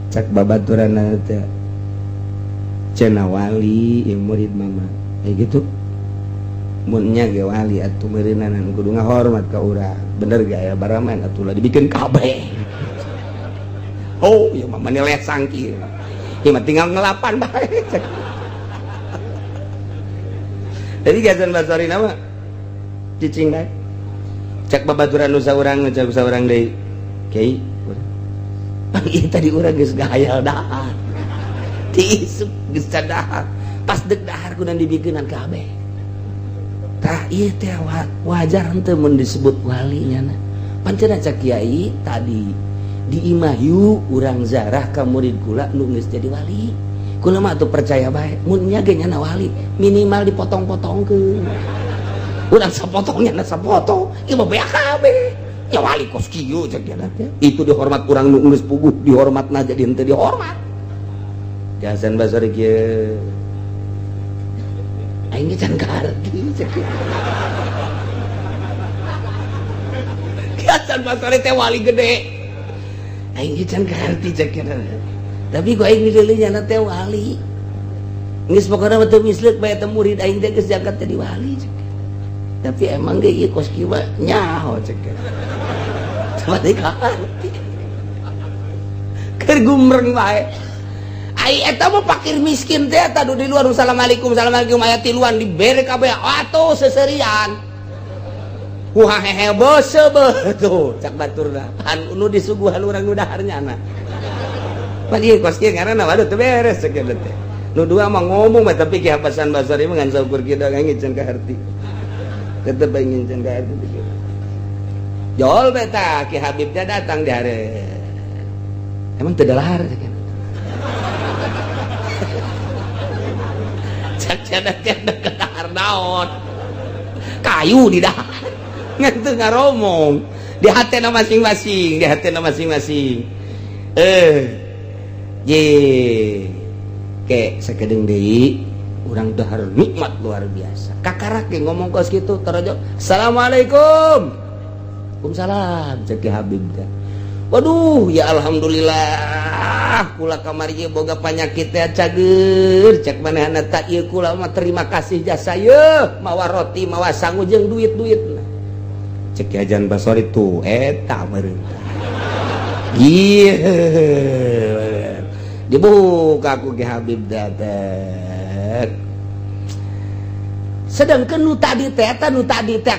Speaker 2: Cak babaturanna teh cenah wali ieu murid mama. Kayak gitu. Munnya ge wali atuh meureunan kudu ngahormat ka urang. Bener gak ya baraman atuh lah dibikeun kabeh. Oh, ya mama ni lesang kieu. Ieu mah tinggal ngelapan bae. Jadi Hasan Basri nama cicing bae. Cek babaturan nu saurang cek saurang deui. Kiai. Ieu tadi urang geus gahayal dahar. Diisuk geus dahar. Pas dek dahar kunaon dibikeunan kabeh. Tah ieu teh wajar henteu mun disebut wali nya. Pancen cak kiai tadi di imahyu urang zarah ka murid kula nu geus jadi wali. Kula mah atuh percaya bae mun nya ge nya wali minimal dipotong-potongkeun. Urang sapotong nya sapotong, ieu mah beak kabeh. Ya wali kos kieu cak dia teh. Itu dihormat urang nu geus puguh dihormatna jadi henteu dihormat. Hasan Basri kieu aing can karti cek. Ki Hasan Basri teh wali gede. Aing can karti cek. Tapi ku aing dideuleuh nya teh wali. Geus pokona teu misleuk bae teh murid aing teh geus diangkat jadi wali cek. Tapi emang ge ieu kos kieu nyaho cek. Tadi karti. Keur gumreng bae. Ai eta mah fakir miskin teh eta di luar assalamualaikum aya 3 dibere kabeh atuh seserian. Wah hehe bose betul cak baturna. Anu disuguhan urang nu daharnya na. Pan ieu kos kieu ngaranna waduh teu beres cek teh. Nu dua mah ngomong tapi Ki Hasan Basri mah ngan saukur kieu da ngingin ka harti. Tetep ingin can ka harti. Jol beta Ki Habib teh datang di hari. Emang teu dalahar cek. Canda-canda ke dahar naon kayu di dahar ngan teu ngaromong di hatena masing-masing ye ke sakedeung deui urang dahar nikmat luar biasa kakarak ge ngomong kos kitu tarajo assalamualaikum waalaikumsalam cek Habib teh. Waduh ya alhamdulillah kula kamari ieu boga panyakit teh cager cek manehna ta ieu kula mah terima kasih jasa yeuh mawa roti mawa sangu jeung duit-duitna cek Hasan Basri tuh eta meureun ieu dibuka ku Ki Habib datek. Sedangkan nu tadi teh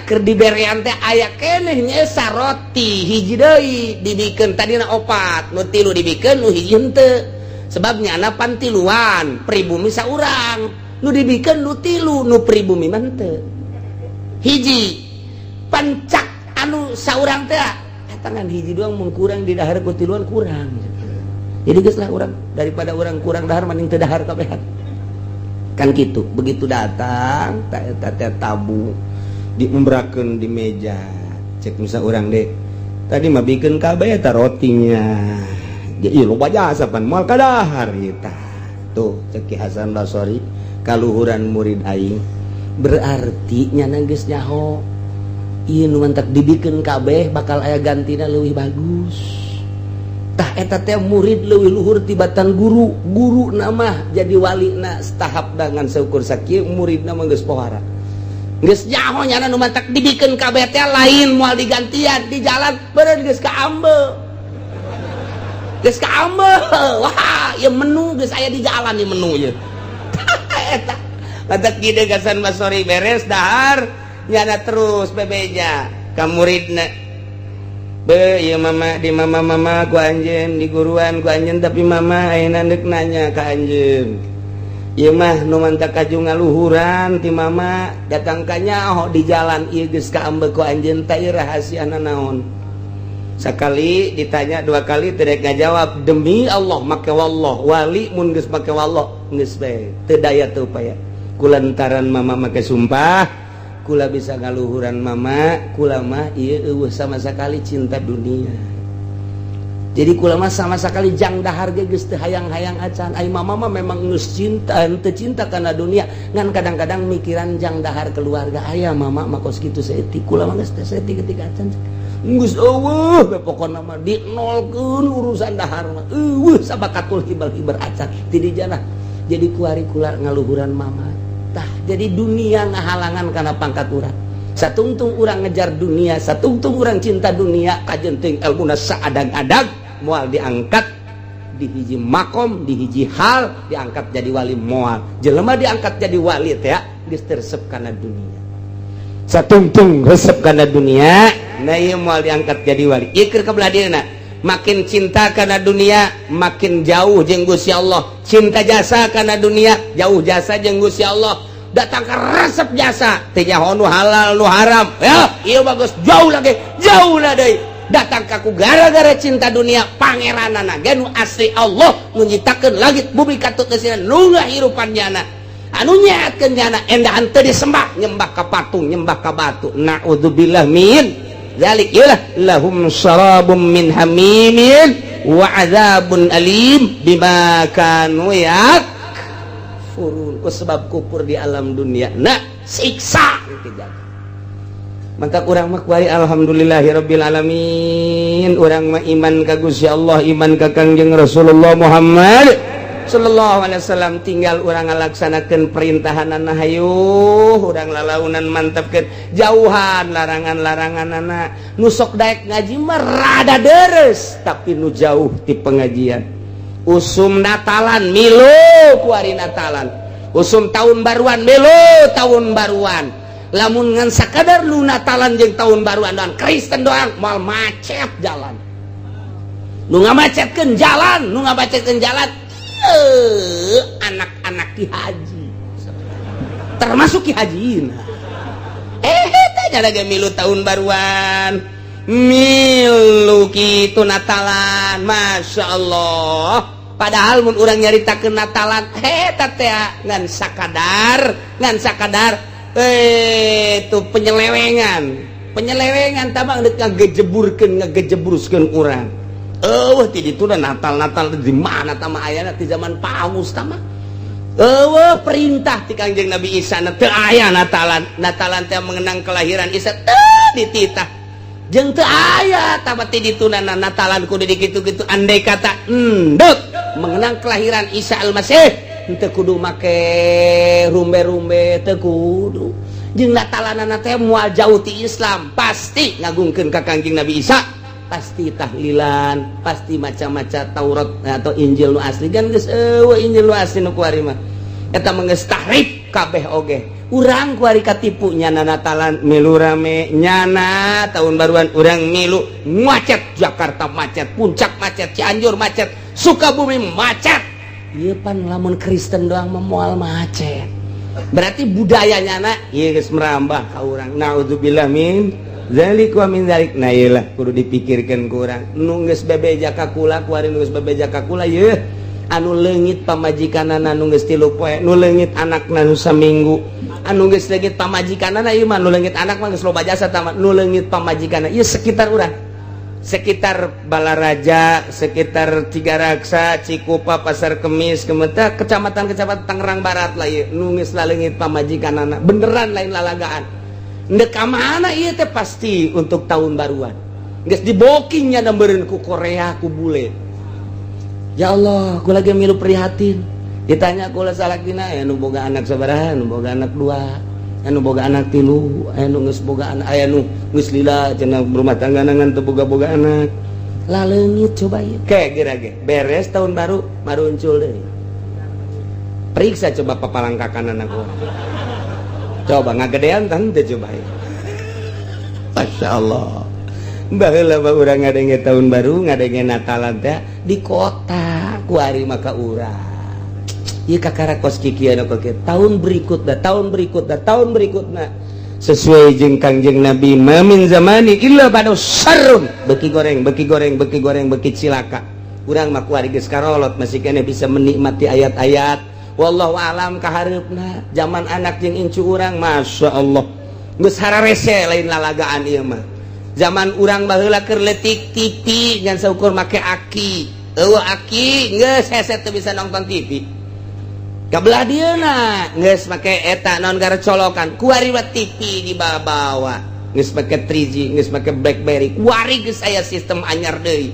Speaker 2: keur diberean teh aya keneh nyaesa roti hiji deui dibikeun tadina 4 nu 3 dibikeun nu hiji henteu sebab nyana pan 3 pribumi saurang nu dibikin nu tilu nu pribumi mante hiji pancak anu saurang teh tangan hiji doang mengkurang di dahar ku tiluan kurang jadi geus lah urang daripada urang kurang dahar mending teu dahar kabehan kan gitu begitu datang eta teh tabu diumbrakeun di meja cek misa urang deh tadi mah bikin kabeh eta rotinya jadi loba jasa pan moal ka dahar eta tuh cek Ki Hasan Basori kaluhuran murid aing berarti nyana geus nyaho ieu nu mantak dibikin kabeh bakal aya gantina leuwih bagus tah eta teh murid leuwih luhur tibatan guru nama jadi walina setahap dengan seukur sakieu muridna mah geus pohara geus nyaho nyana nu mantak dibikin kabeh teh lain moal digantian di jalan bener geus ka ambe wah ieu menu geus aya di jalan ieu menu ieu eta mantak kieu Hasan Basori beres dahar nyana terus bebeja ka muridna be ieu mama di mama ku anjeun di guruan ku anjeun tapi mama ayeuna deuk nanya ka anjeun ieu mah nu mantak kaju ngaluhuran ti mama datang ka nyaho di jalan ieu geus kaambe ku anjeun teh ieu rahasiana naon sakali ditanya dua kali teu daek ngajawab demi Allah make wallah wali mun geus make wallah geus bae teu daya teu upaya kulantaran mama make sumpah kula bisa ngaluhuran mama kula mah ieu eueuh sama sakali cinta dunia jadi kula mah sama sakali jang dahar ge geus teu hayang-hayang acan ai mama mah memang geus cinta teu cinta kana dunia ngan kadang-kadang mikiran jang dahar keluarga aya mama mah kos kitu saeutik kula mah geus teu saeutik ketika acan geus eueuh we pokona mah dinolkeun urusan dahar mah eueuh sabakatul hibal-hibal acan ti dijana jadi kuari kula ngaluhuran mama tah jadi dunia ngahalangan karena pangkat urang satungtung urang ngejar dunia satungtung urang cinta dunia kajenting elmuna saadag-adag moal diangkat di hiji makom di hiji hal diangkat jadi wali moal jelema diangkat jadi wali teh geus resep kana dunia satungtung resep kana dunia nah ieu moal diangkat jadi wali ieu keur kabladieuna makin cinta karena dunia makin jauh jeung Gusti Allah cinta jasa karena dunia jauh jasa jeung Gusti Allah datang ke resep jasa teh nyaho nu halal nu haram ya ieu bagus jauh lagi jauh lah deui datang ka ku gara-gara cinta dunia pangeranana ge nu asli Allah nu nyiptakeun langit bumi katut geusina nu ngahirupan nyana anu nyaetkeun nyana endahan teu disembah nyembah ka patung nyembah ka batu naudzubillah min zalik yalah lahum syarabun min hamimin wa adzabun alim bima kanu yakfurun ku sebab kufur di alam dunia nah siksa kejadian mantap urang mah kuari alhamdulillahirabbil alamin urang mah iman ka Gusti Allah iman ka Kangjeng Rasulullah Muhammad sallallahu alaihi wasallam tinggal urang ngalaksanakeun perintahanana hayu urang lalaunan mantepkeun jauhan larangan-laranganana nu sok daek ngaji mah rada deres tapi nu jauh ti pengajian usum natalan milu ku ari natalan usum tahun baruan milu tahun baruan lamun ngan sakadar lu natalan jeung tahun baruan dan Kristen doang moal macet jalan nu ngamacetkeun jalan anak-anak Ki Haji termasuk Ki Haji tanya lagi milu tahun baruan milu kitu natalan Masya Allah padahal mun urang nyaritakeun natalan teh ngan sakadar itu penyelewengan tamang deuk ngagejeburkeun urang ti ditu Natal di mana tama ayana di zaman Paus tama perintah ti Kangjeng Nabi Isa teu aya Natalan teh mengenang kelahiran Isa teu dititah jeung teu aya tama ti ditu Natalan kudu dikitu-kitu andai kata endeup mengenang kelahiran Isa Al-Masih teu kudu make rumbe-rumbe teu kudu jeung Natalanana teh moal jauh ti Islam pasti ngagungkeun ka Kangjeng Nabi Isa pasti tahlilan pasti macam-macam Taurat atau Injil nu asli kan geus Injil nu asli nu kuari mah eta mah geus tahrif kabeh oge urang kuari katipu nyana Natalan milu rame nyana tahun baruan urang milu macet Jakarta macet Puncak macet Cianjur macet Sukabumi macet ieu pan lamun Kristen doang mah moal macet berarti budayanya anak iya geus merambah ka urang. Naudzubillah min zalik wa min zalik. Nah iyalah kudu dipikirkeun ku urang nu geus bebeja ka kula kuari nu geus bebeja ka kula yeuh anu leungit pamajikanana nu geus 3 poe, nu leungit anakna nu saminggu, anu geus leungit pamajikanana ieu mah nu leungit anak mah geus loba jasa tamat, nu leungit pamajikanana ieu sekitar urang, sekitar Balaraja, sekitar Cigaraksa, Cikupa, Pasar Kemis, Kemeta, kecamatan-kecamatan Tangerang Barat lah ieu nu geus leungit pamajikanana beneran lain lalagaan. Ndek ka mana ieu teh pasti untuk tahun baruan. Geus diboking nya meureun ku Korea ku bule. Ya Allah, ku lagi milu prihatin. Ditanya kula salakina aya nu boga anak sabaraha, nu boga anak 2, anu boga anak 3, anu geus boga anak, aya nu geus lila cenah berumah tangga ngan teu boga-boga anak. Lah leungit coba ieu. Ke gira-ge beres tahun baru maruncul deui. Periksa coba papalangkakan anak gua. Coba ngagedean tang teh coba ieu. Masyaallah. Baheula mah urang ngadenge tahun baru, ngadenge Natalan teh di kota ku ari maka urang. Ieu kakara kos kikieu kok tahun berikutna, tahun berikutna sesuai jeung Kangjeng Nabi mamin zamani illa badu sarrun beki goreng beki cilaka. Urang mah ku ari geus karolot masih keneh bisa menikmati ayat-ayat wallahu alam kahareupna. Zaman anak jeung incu urang masyaallah geus hararese lain lalagaan ieu mah. Zaman urang baheula keur leutik TV ngan saukur make aki. Eueuh aki geus hese teu bisa nonton TV. Kabelah dieuna geus make eta naon gara colokan. Kuari wa TV di bawa. Geus make 3G, geus make BlackBerry. Kuari geus aya sistem anyar deui.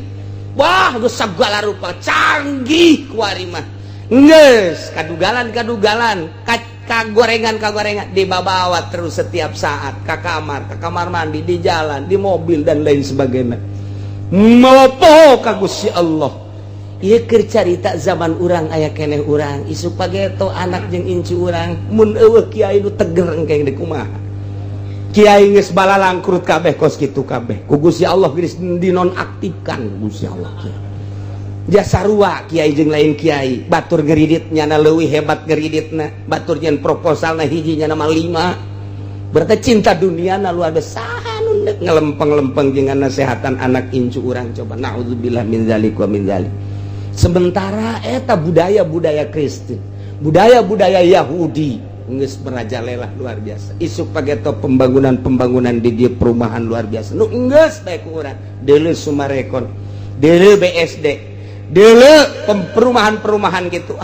Speaker 2: Wah, geus sagala rupa canggih kuari mah. Geus kadugalan kagorengan dibawa terus setiap saat ke kamar mandi, di jalan, di mobil dan lain sebagainya. Mopo ka Gusti Allah. Ieu keur carita zaman urang aya keneh urang isuk pageto anak jeung incu urang mun eueuh kiai nu teger engke deuk kumaha. Kiai geus balalangkrut kabeh kos kitu kabeh. Ku Gusti Allah geus dinonaktifkan Gusti Allah. Jasa sarua kiai jeung lain kiai batur geridit nyana leuwih hebat geriditna, batur nyen proposalna hiji nyana mah 5. Berarti cinta duniana luar biasa nu neuk ngelempeng-lempeng jeung nasehatan anak incu urang. Coba naudzubillah min zalik wa min zalik. Sementara eta budaya-budaya Kristen, budaya-budaya Yahudi geus merajalela luar biasa. Isuk pageto pembangunan di dieu perumahan luar biasa. Nu geus bae ku urang deuleu Sumarekon, deuleu BSD, deuleu perumahan-perumahan gitu.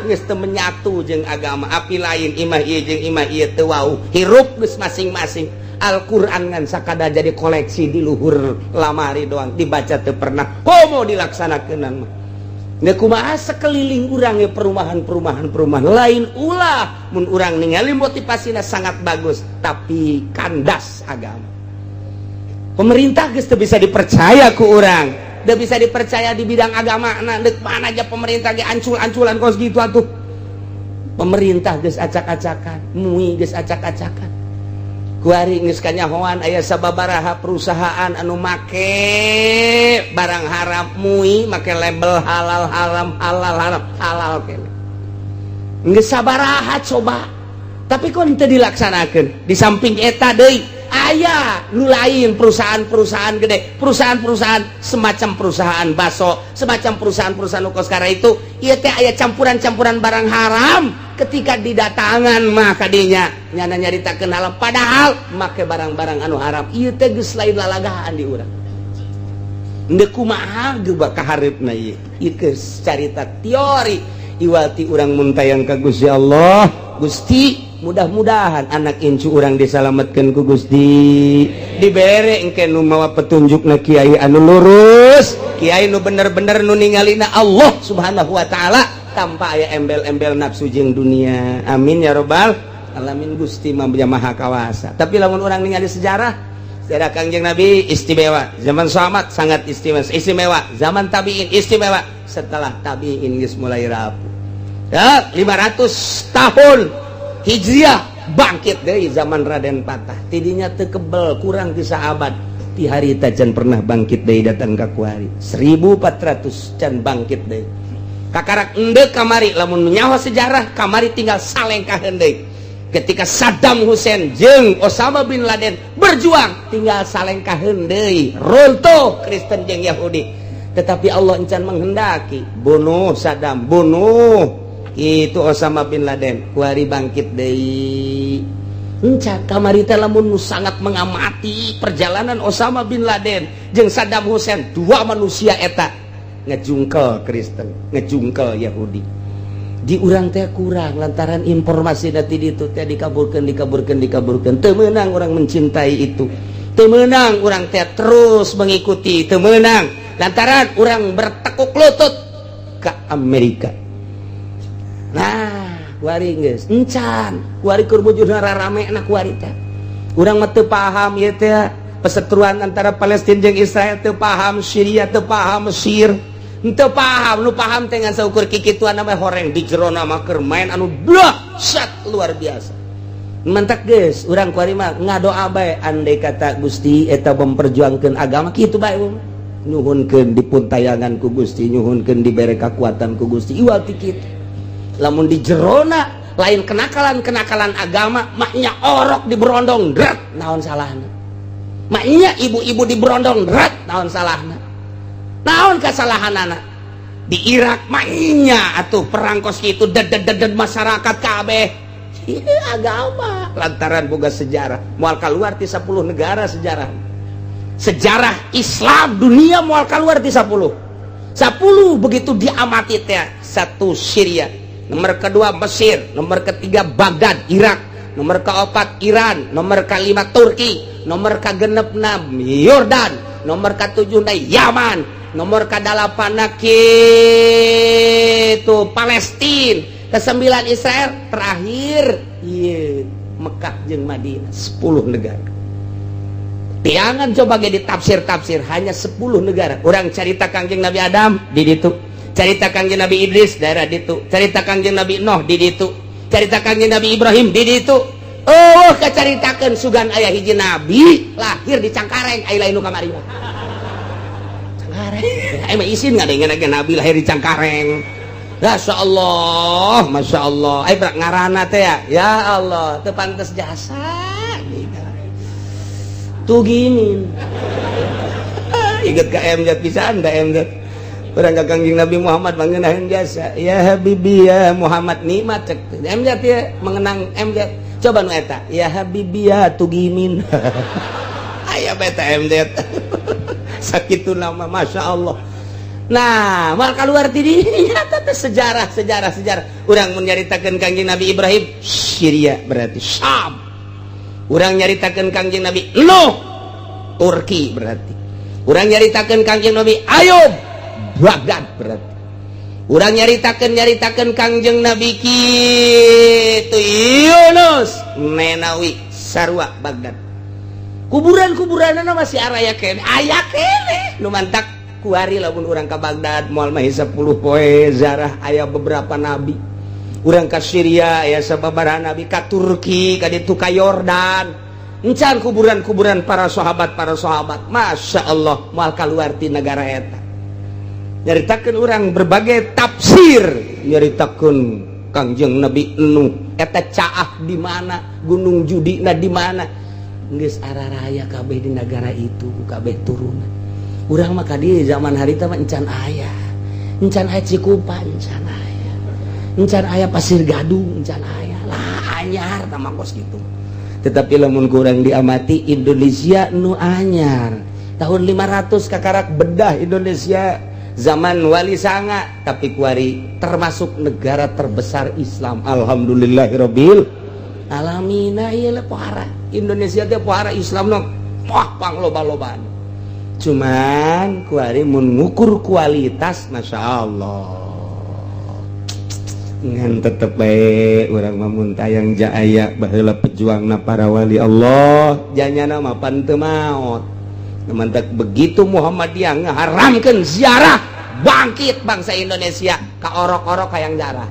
Speaker 2: Geus teu menyatu jeung agama, api lain imah ieu jeung imah ieu teu wau. Hirup geus masing-masing. Al-Qur'an ngan sakada jadi koleksi di luhur lamari doang, dibaca teu pernah. Komo dilaksanakeunna mah. Nggak kumaha sekeliling urang ya perumahan lain ulah mun urang ningali motivasinya sangat bagus tapi kandas agama. Pemerintah geus teu bisa dipercaya ku urang, teu bisa dipercaya di bidang agama. Nah, deuk mana aja pemerintah ge ancul-anculan kos gitu atuh. Pemerintah geus acak-acakan, MUI geus acak-acakan. Kuari geus kanyahoan aya sababaraha perusahaan anu make barang haram. MUI make label halal halal kene. Geus sabaraha coba. Tapi kok teu dilaksanakeun. Di samping eta deui aya nu lain perusahaan-perusahaan gede, perusahaan-perusahaan semacam perusahaan baso, semacam perusahaan-perusahaan ukos kara itu ieu teh aya campuran-campuran barang haram. Ketika didatangan mah kadinya nyana nyaritakeun halal padahal make barang-barang anu haram. Ieu teh geus lain lalagahan di urang. Endeu kumaha geubah kahareupna ieu. Ieu geus carita teori iwati urang mun tayang ka Gusti Allah. Gusti, mudah-mudahan anak incu urang disalametkeun ku Gusti. Dibere engke nu mawa petunjukna kiai anu lurus, kiai nu bener-bener nu ningalina Allah Subhanahu wa taala tanpa aya embel-embel nafsu jeung dunia. Amin ya robbal alamin. Gusti mah maha kawasa. Tapi lamun urang ningali sejarah Kangjeng Nabi istimewa, zaman sahabat sangat istimewa, zaman tabiin istimewa, setelah tabiin geus mulai rapuh. Ya, 500 tahun Hijriah bangkit deui zaman Raden Patah. Tidinya teu kebel kurang ti sahabat. Ti harita can pernah bangkit deui datang ka kuari. 1400 can bangkit deui. Kakarak endeu kamari lamun nyaho sejarah kamari tinggal salengkaheun deui. ketika Saddam Hussein jeung Osama bin Laden berjuang tinggal salengkaheun deui runtuh Kristen jeung Yahudi, tetapi Allah encan menghendaki bunuh Saddam, bunuh itu Osama bin Laden, kuari bangkit deui. Encan kamari teh lamun sangat mengamati perjalanan Osama bin Laden jeung Saddam Hussein, dua manusia eta ngejungkel Kristen, ngejungkel Yahudi. Di urang teh kurang lantaran informasi nanti ditu teh dikaburkeun teu meunang urang mencintai itu, teu meunang urang teh terus mengikuti, teu meunang lantaran urang bertekuk lutut ke Amerika. Nah kuari geus encan kuari keur wujudna raramena kuari teh urang mah teu paham ieu teh perseteruan antara Palestina jeung Israel, teu paham Syria, teu paham Mesir, teu paham. Nu paham teh ngan saukur kikituan nama horeng di jero nama keur main anu dahsyat luar biasa. Mentak geus urang kuari mah ngadoa bae andai kata Gusti eta memperjuangkeun agama kitu bae nyuhunkeun dipuntayangan ku Gusti, nyuhunkeun dibere kakuatan ku Gusti iwal ti kitu. Lamun di jerona lain kenakalan agama maknya orok di berondong drat naon salahna, maknya ibu-ibu di berondong drat naon salahna, naon kasalahanana. Di Irak maknya atuh perang kos kitu ded masyarakat kabeh ini agama lantaran boga sejarah moal kaluar ti 10 negara sejarah Islam dunia moal kaluar ti 10 begitu diamati teh. Satu Syria, nomor kedua Mesir, nomor ketiga Baghdad Irak, nomor keempat Iran, nomor kelima Turki, nomor kagenepna Yordan, nomor ketujuh Yaman, nomor ke-8 kitu Palestina, ke-9 Israel, terakhir ieu Mekah jeung Madinah. 10 negara. Tiangan coba ge ditafsir hanya 10 negara. Urang carita Kangjeng Nabi Adam di ditu, carita Kangjeng Nabi Idris daerah ditu, carita Kangjeng Nabi Nuh di ditu, carita Kangjeng Nabi Ibrahim di ditu. Oh, kacaritakeun sugan aya hiji nabi lahir di Cangkareng, aya lain nu kamari mah. Cangkareng. Aya mah isin ngadengeun nabi lahir di Cangkareng. Masya Allah, Masya Allah. Aya berak ngaranna teh ya Allah, teu pantes jasa. Tugimin. Ingat ka MZ pisan da MZ. Urang ka Kangjeng Nabi Muhammad mangeunahkeun jasa. Ya Habibi ya Muhammad nikmat cek. MZ ya mengenang MZ. Coba nu eta. Ya Habibi ya Tugimin. Aya beta MZ. Sakitu nama Masya Allah. Nah, mal keluar ti dinya teh sejarah. Urang mun nyaritakeun Kangjeng Nabi Ibrahim, Syria berarti Syam. Urang nyaritakeun Kangjeng Nabi Nuh, Turki berarti. Urang nyaritakeun Kangjeng Nabi Ayub, Baghdad berarti. Urang nyaritakeun Kangjeng Nabi kitu Yunus, Nenawi, sarua Baghdad. Kuburan-kuburanna masih araya kene, aya kene. Nu mantak kuari lamun urang ka Baghdad moal mah 10 poe zarah aya beberapa nabi. Urang ka Syria aya sababaraha nabi, ka Turki ka ditu ka Yordan. Encan kuburan-kuburan para sahabat. Masya Allah moal kaluar ti negara eta. Nyaritakeun urang berbagai tafsir, nyaritakeun Kangjeng Nabi Nuh eta caah di mana, gunung judina di mana. Geus araraya kabeh di negara itu kabeh turunan. Urang mah ka dieu zaman harita mah encan aya Cikupa, encan aya Pasir Gadung, encan aya lah anyar tah kos gitu. Tetapi lamun kurang diamati Indonesia nu anyar tahun 500 kakarak bedah Indonesia zaman Wali Sanga, tapi kuari termasuk negara terbesar Islam. Alhamdulillahirabbil alamin. Ieu pohara Indonesia teh pohara Islam nu pang loba-lobaan. Cuman kuari mun ngukur kualitas Masya Allah ngan tetep bae urang mah mun tayang jaaya baheula pejuangna para wali Allah janyana mah pan teu maot. Mantak begitu Muhammadiyah ngaharamkeun ziarah bangkit bangsa Indonesia ka orok-orok hayang jarah.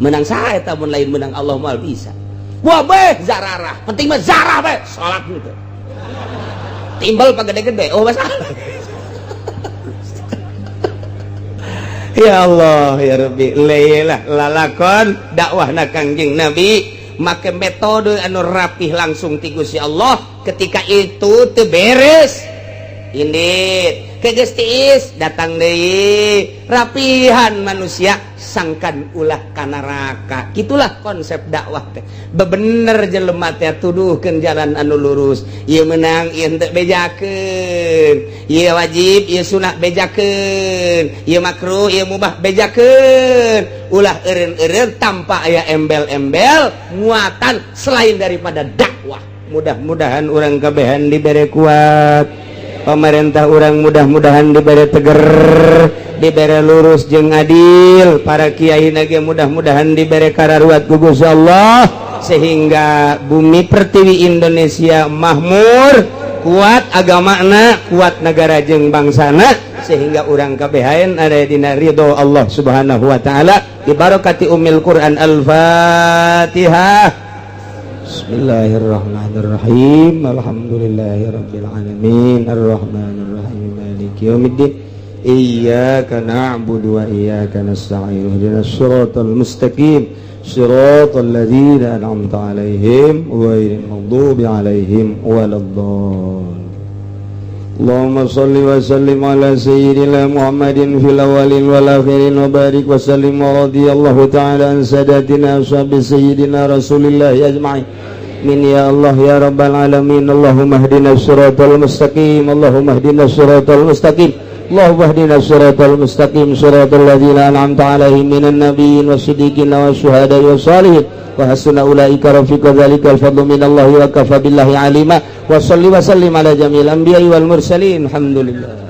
Speaker 2: Menang saha eta mun lain menang Allah moal bisa. Wah beh zararah, penting mah zarah beh salat gitu. Timbal pagede-gede oh masalah. Ya Allah ya Rabbi, laylah lalakon dakwahna Kangjeng Nabi make metode anu rapih langsung ti Gusti Allah. Ketika itu teu beres ini kegeus tiis datang deui rapihan manusia sangkan ulah ka neraka. Itulah konsep dakwah teh. Bebener jelema teh tuduhkeun jalan anu lurus. Ieu meunang ieu henteu bejakeun. Ieu wajib, ieu sunah bejakeun. Ieu makruh, ieu mubah bejakeun. Ulah eureun-eureun tanpa aya embel-embel muatan selain daripada dakwah. Mudah-mudahan urang kabehan dibere kuat. Pemerintah orang mudah-mudahan diberi teger, diberi lurus jeung adil. Para kiai nage mudah-mudahan diberi kararuat ku Gusti Allah sehingga bumi pertiwi Indonesia makmur, kuat agamana, kuat negara jeung bangsana, sehingga orang kabehan ada dina ridho Allah Subhanahu wa taala. Bi barakati ummil Quran. Al-Fatihah. Bismillahirrahmanirrahim. Alhamdulillahirabbil alamin. Arrahmanirrahim. Maliki yaumiddin. Iyyaka na'budu wa iyyaka nasta'in. Ihdinas siratal mustaqim. Siratal ladzina an'amta 'alaihim ghairil maghdubi 'alaihim waladdallin. Allahumma shalli wa sallim ala sayyidina Muhammadin fil awwalin wal akhirin wa barik wa sallim wa radiyallahu ta'ala an sadatina ashabi sayyidina Rasulillah ajma'in. Min ya Allah ya rabbal alamin. Allahumma hdina siratal mustaqim. Allahumma hdina siratal mustaqim. Allahumma hdina siratal mustaqim. Siratal ladzina an'amta 'alaihim minan nabiyyin wasiddiqin wasyuhada'i wassalihin. Wa hasuna ulaika rafiqa dzalikal fadlu minallahi wa kafa billahi alima. Wa salli wa sallim ala jamil anbiya'i wal mursalin. Alhamdulillah.